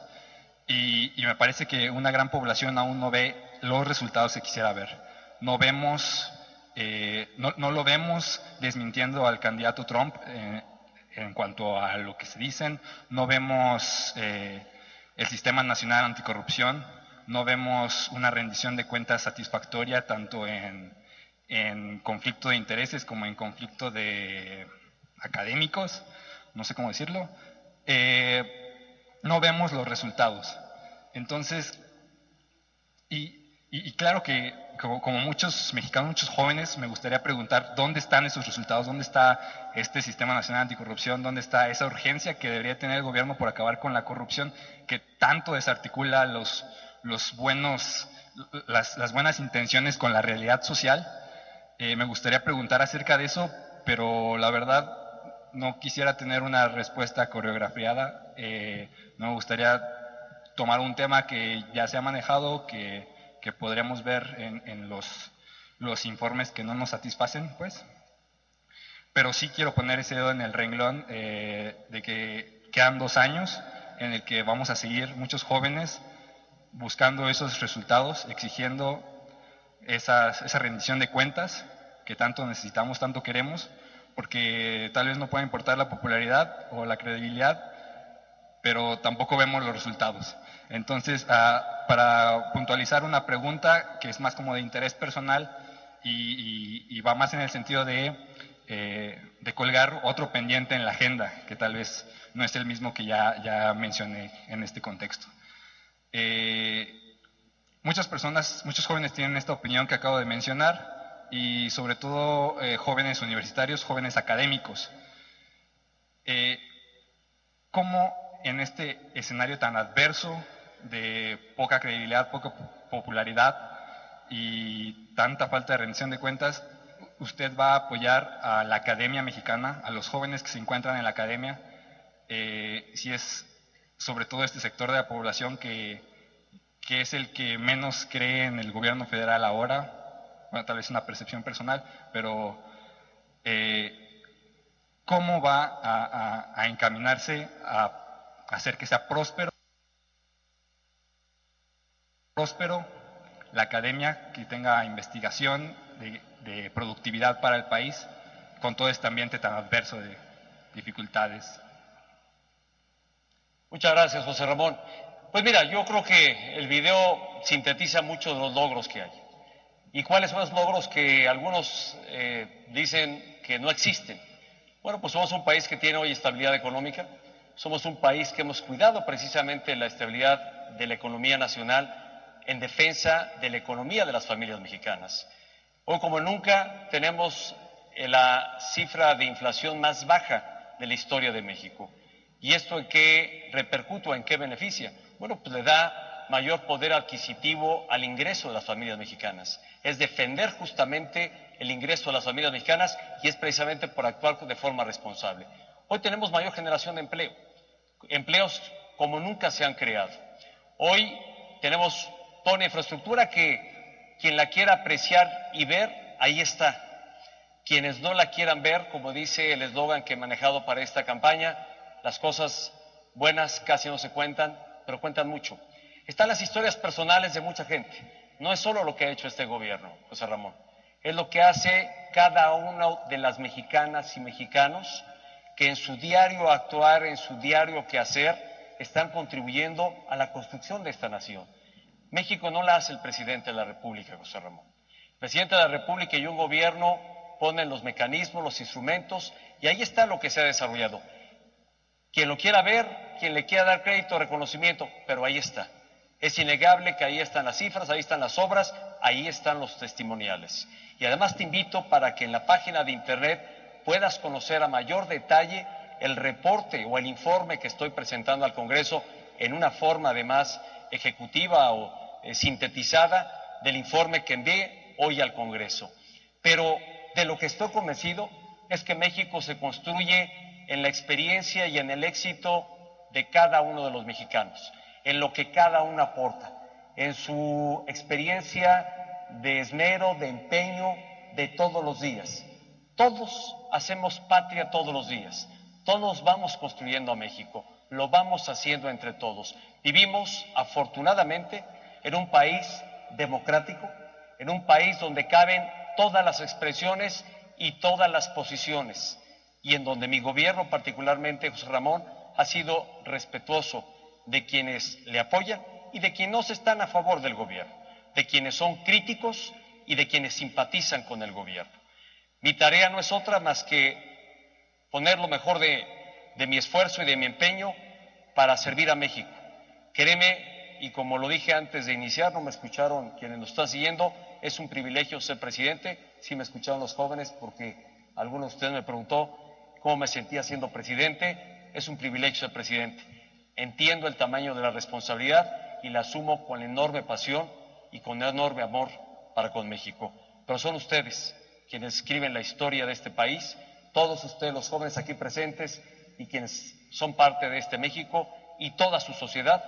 Y me parece que una gran población aún no ve los resultados que quisiera ver. No vemos, no lo vemos desmintiendo al candidato Trump en cuanto a lo que se dicen. No vemos el Sistema Nacional Anticorrupción. No vemos una rendición de cuentas satisfactoria tanto en conflicto de intereses como en conflicto de académicos, no sé cómo decirlo. No vemos los resultados. Entonces, y claro que como muchos mexicanos, muchos jóvenes, me gustaría preguntar dónde están esos resultados, dónde está este Sistema Nacional Anticorrupción, dónde está esa urgencia que debería tener el gobierno por acabar con la corrupción que tanto desarticula las buenas intenciones con la realidad social. Me gustaría preguntar acerca de eso, pero la verdad no quisiera tener una respuesta coreografiada. No me gustaría tomar un tema que ya se ha manejado, que podríamos ver en los informes que no nos satisfacen, pues. Pero sí quiero poner ese dedo en el renglón de que quedan 2 años en el que vamos a seguir muchos jóvenes buscando esos resultados, exigiendo esa rendición de cuentas que tanto necesitamos, tanto queremos, porque tal vez no pueda importar la popularidad o la credibilidad, pero tampoco vemos los resultados. Entonces, para puntualizar una pregunta que es más como de interés personal y va más en el sentido de colgar otro pendiente en la agenda, que tal vez no es el mismo que ya mencioné en este contexto. Muchas personas, muchos jóvenes tienen esta opinión que acabo de mencionar, y sobre todo jóvenes universitarios, jóvenes académicos. ¿Cómo en este escenario tan adverso de poca credibilidad, poca popularidad y tanta falta de rendición de cuentas, usted va a apoyar a la academia mexicana, a los jóvenes que se encuentran en la academia, si es sobre todo este sector de la población que es el que menos cree en el gobierno federal ahora? Bueno, tal vez una percepción personal, pero ¿cómo va a encaminarse a hacer que sea próspero la academia, que tenga investigación de productividad para el país, con todo este ambiente tan adverso de dificultades? Muchas gracias, José Ramón. Pues mira, yo creo que el video sintetiza muchos de los logros que hay. ¿Y cuáles son los logros que algunos dicen que no existen? Bueno, pues somos un país que tiene hoy estabilidad económica, somos un país que hemos cuidado precisamente la estabilidad de la economía nacional en defensa de la economía de las familias mexicanas. Hoy como nunca tenemos la cifra de inflación más baja de la historia de México. ¿Y esto en qué repercute o en qué beneficia? Bueno, pues le da mayor poder adquisitivo al ingreso de las familias mexicanas. Es defender justamente el ingreso de las familias mexicanas y es precisamente por actuar de forma responsable. Hoy tenemos mayor generación de empleo, empleos como nunca se han creado. Hoy tenemos toda una infraestructura que quien la quiera apreciar y ver, ahí está. Quienes no la quieran ver, como dice el eslogan que he manejado para esta campaña, las cosas buenas casi no se cuentan, pero cuentan mucho. Están las historias personales de mucha gente. No es solo lo que ha hecho este gobierno, José Ramón. Es lo que hace cada una de las mexicanas y mexicanos que en su diario actuar, en su diario quehacer, están contribuyendo a la construcción de esta nación. México no la hace el presidente de la República, José Ramón. El presidente de la República y un gobierno ponen los mecanismos, los instrumentos, y ahí está lo que se ha desarrollado. Quien lo quiera ver, quien le quiera dar crédito, reconocimiento, pero ahí está. Es innegable que ahí están las cifras, ahí están las obras, ahí están los testimoniales. Y además te invito para que en la página de internet puedas conocer a mayor detalle el reporte o el informe que estoy presentando al Congreso en una forma además ejecutiva o sintetizada del informe que envié hoy al Congreso. Pero de lo que estoy convencido es que México se construye en la experiencia y en el éxito de cada uno de los mexicanos, en lo que cada uno aporta, en su experiencia de esmero, de empeño, de todos los días. Todos hacemos patria todos los días, todos vamos construyendo a México, lo vamos haciendo entre todos. Vivimos, afortunadamente, en un país democrático, en un país donde caben todas las expresiones y todas las posiciones, y en donde mi gobierno, particularmente José Ramón, ha sido respetuoso de quienes le apoyan y de quienes no están a favor del gobierno, de quienes son críticos y de quienes simpatizan con el gobierno. Mi tarea no es otra más que poner lo mejor de mi esfuerzo y de mi empeño para servir a México. Créeme, y como lo dije antes de iniciar, no me escucharon quienes nos están siguiendo, es un privilegio ser presidente. Sí me escucharon los jóvenes porque alguno de ustedes me preguntó cómo me sentía siendo presidente. Es un privilegio ser presidente. Entiendo el tamaño de la responsabilidad y la asumo con enorme pasión y con enorme amor para con México. Pero son ustedes quienes escriben la historia de este país, todos ustedes los jóvenes aquí presentes y quienes son parte de este México y toda su sociedad,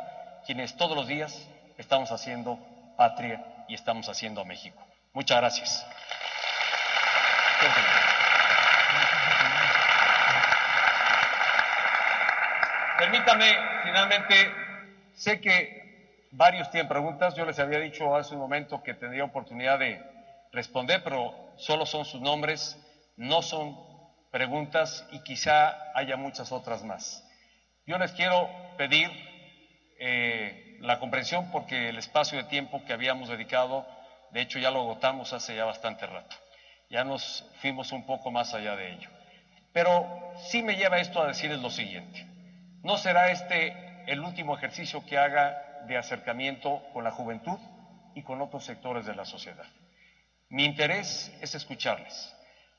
quienes todos los días estamos haciendo patria y estamos haciendo a México. Muchas gracias. Permítame, finalmente, sé que varios tienen preguntas, yo les había dicho hace un momento que tendría oportunidad de responder, pero solo son sus nombres, no son preguntas y quizá haya muchas otras más. Yo les quiero pedir la comprensión porque el espacio de tiempo que habíamos dedicado, de hecho ya lo agotamos hace ya bastante rato, ya nos fuimos un poco más allá de ello. Pero sí me lleva esto a decirles lo siguiente, no será este el último ejercicio que haga de acercamiento con la juventud y con otros sectores de la sociedad. Mi interés es escucharles,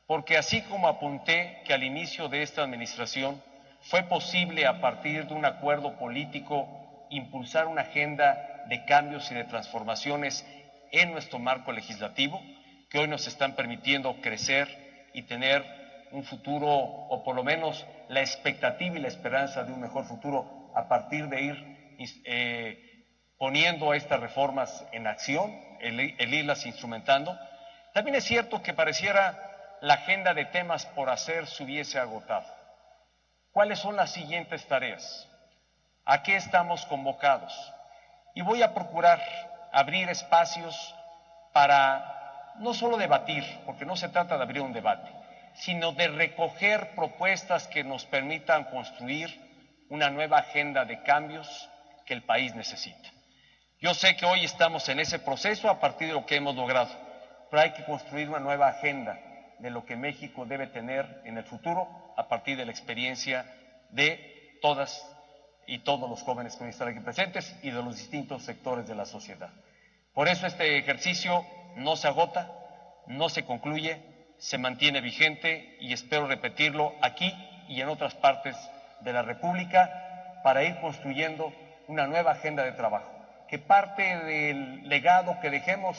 porque así como apunté que al inicio de esta administración fue posible a partir de un acuerdo político impulsar una agenda de cambios y de transformaciones en nuestro marco legislativo, que hoy nos están permitiendo crecer y tener un futuro, o por lo menos la expectativa y la esperanza de un mejor futuro a partir de ir poniendo estas reformas en acción, el irlas instrumentando. También es cierto que pareciera la agenda de temas por hacer se hubiese agotado. ¿Cuáles son las siguientes tareas? ¿A qué estamos convocados? Y voy a procurar abrir espacios para no solo debatir, porque no se trata de abrir un debate, sino de recoger propuestas que nos permitan construir una nueva agenda de cambios que el país necesita. Yo sé que hoy estamos en ese proceso a partir de lo que hemos logrado, pero hay que construir una nueva agenda de lo que México debe tener en el futuro a partir de la experiencia de todas y todos los jóvenes que hoy están aquí presentes y de los distintos sectores de la sociedad. Por eso este ejercicio no se agota, no se concluye, se mantiene vigente y espero repetirlo aquí y en otras partes de la República para ir construyendo una nueva agenda de trabajo, que parte del legado que dejemos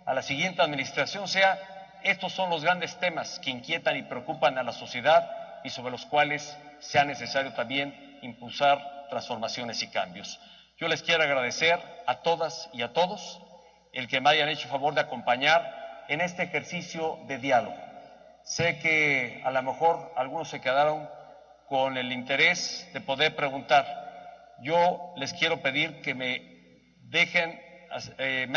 a la siguiente administración sea: estos son los grandes temas que inquietan y preocupan a la sociedad y sobre los cuales sea necesario también impulsar transformaciones y cambios. Yo les quiero agradecer a todas y a todos el que me hayan hecho favor de acompañar en este ejercicio de diálogo. Sé que a lo mejor algunos se quedaron con el interés de poder preguntar. Yo les quiero pedir que me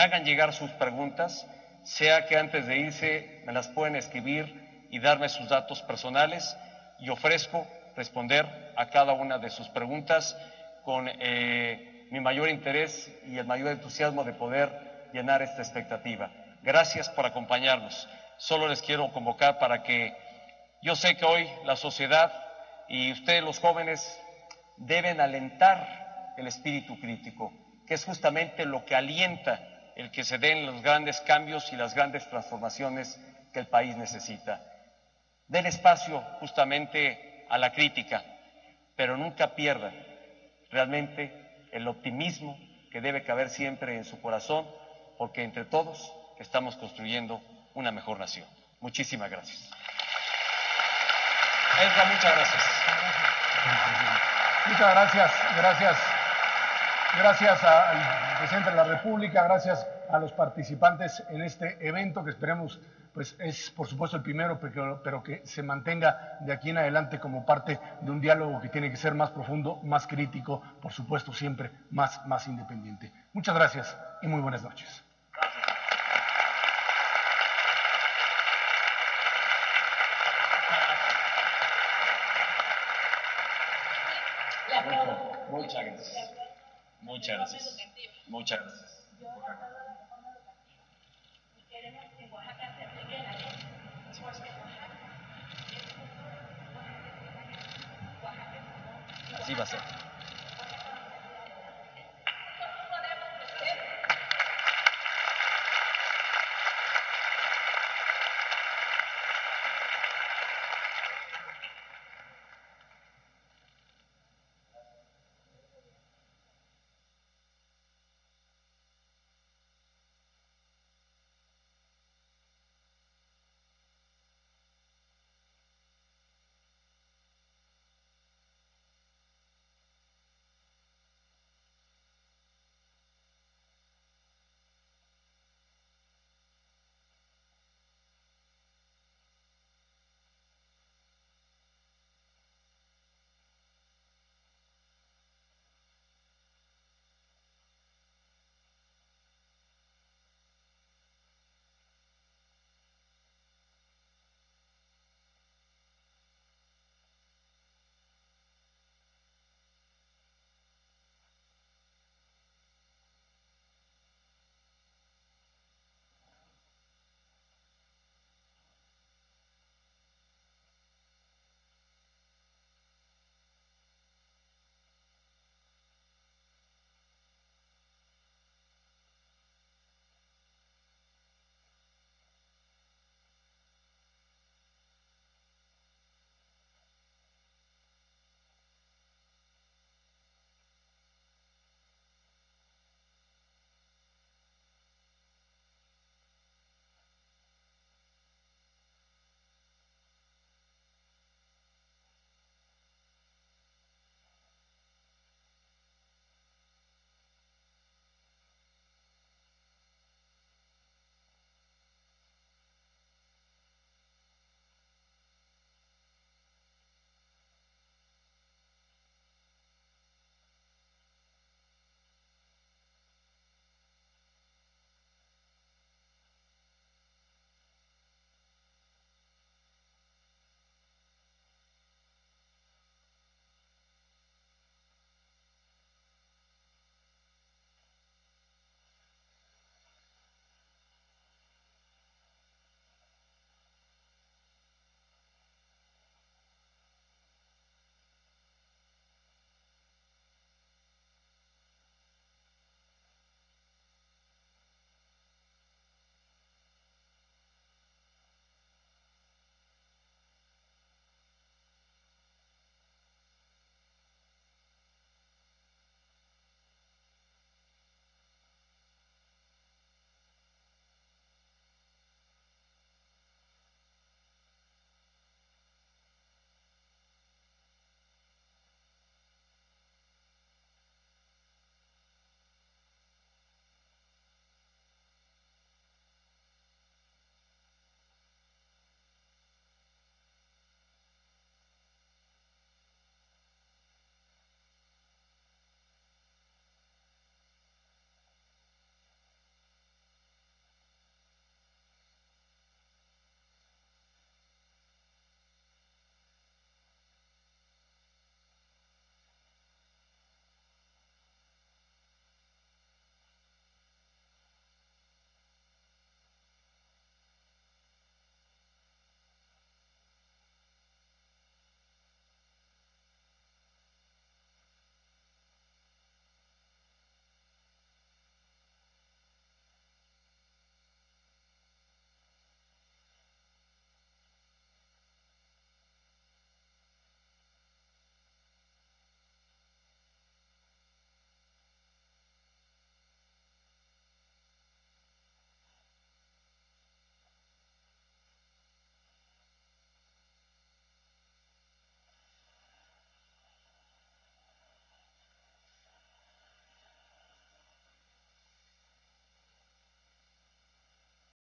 hagan llegar sus preguntas, sea que antes de irse me las pueden escribir y darme sus datos personales, y ofrezco responder a cada una de sus preguntas con mi mayor interés y el mayor entusiasmo de poder llenar esta expectativa. Gracias por acompañarnos. Solo les quiero convocar para que yo sé que hoy la sociedad y ustedes los jóvenes deben alentar el espíritu crítico, que es justamente lo que alienta el que se den los grandes cambios y las grandes transformaciones que el país necesita. Den espacio justamente a la crítica, pero nunca pierdan realmente el optimismo que debe caber siempre en su corazón, porque entre todos estamos construyendo una mejor nación. Muchísimas gracias. Ezra, muchas gracias. Muchas gracias, gracias al presidente de la República, gracias a los participantes en este evento que esperemos, pues es por supuesto el primero, pero que se mantenga de aquí en adelante como parte de un diálogo que tiene que ser más profundo, más crítico, por supuesto siempre más independiente. Muchas gracias y muy buenas noches. Muchas gracias. Muchas gracias. Muchas gracias. Así va a ser.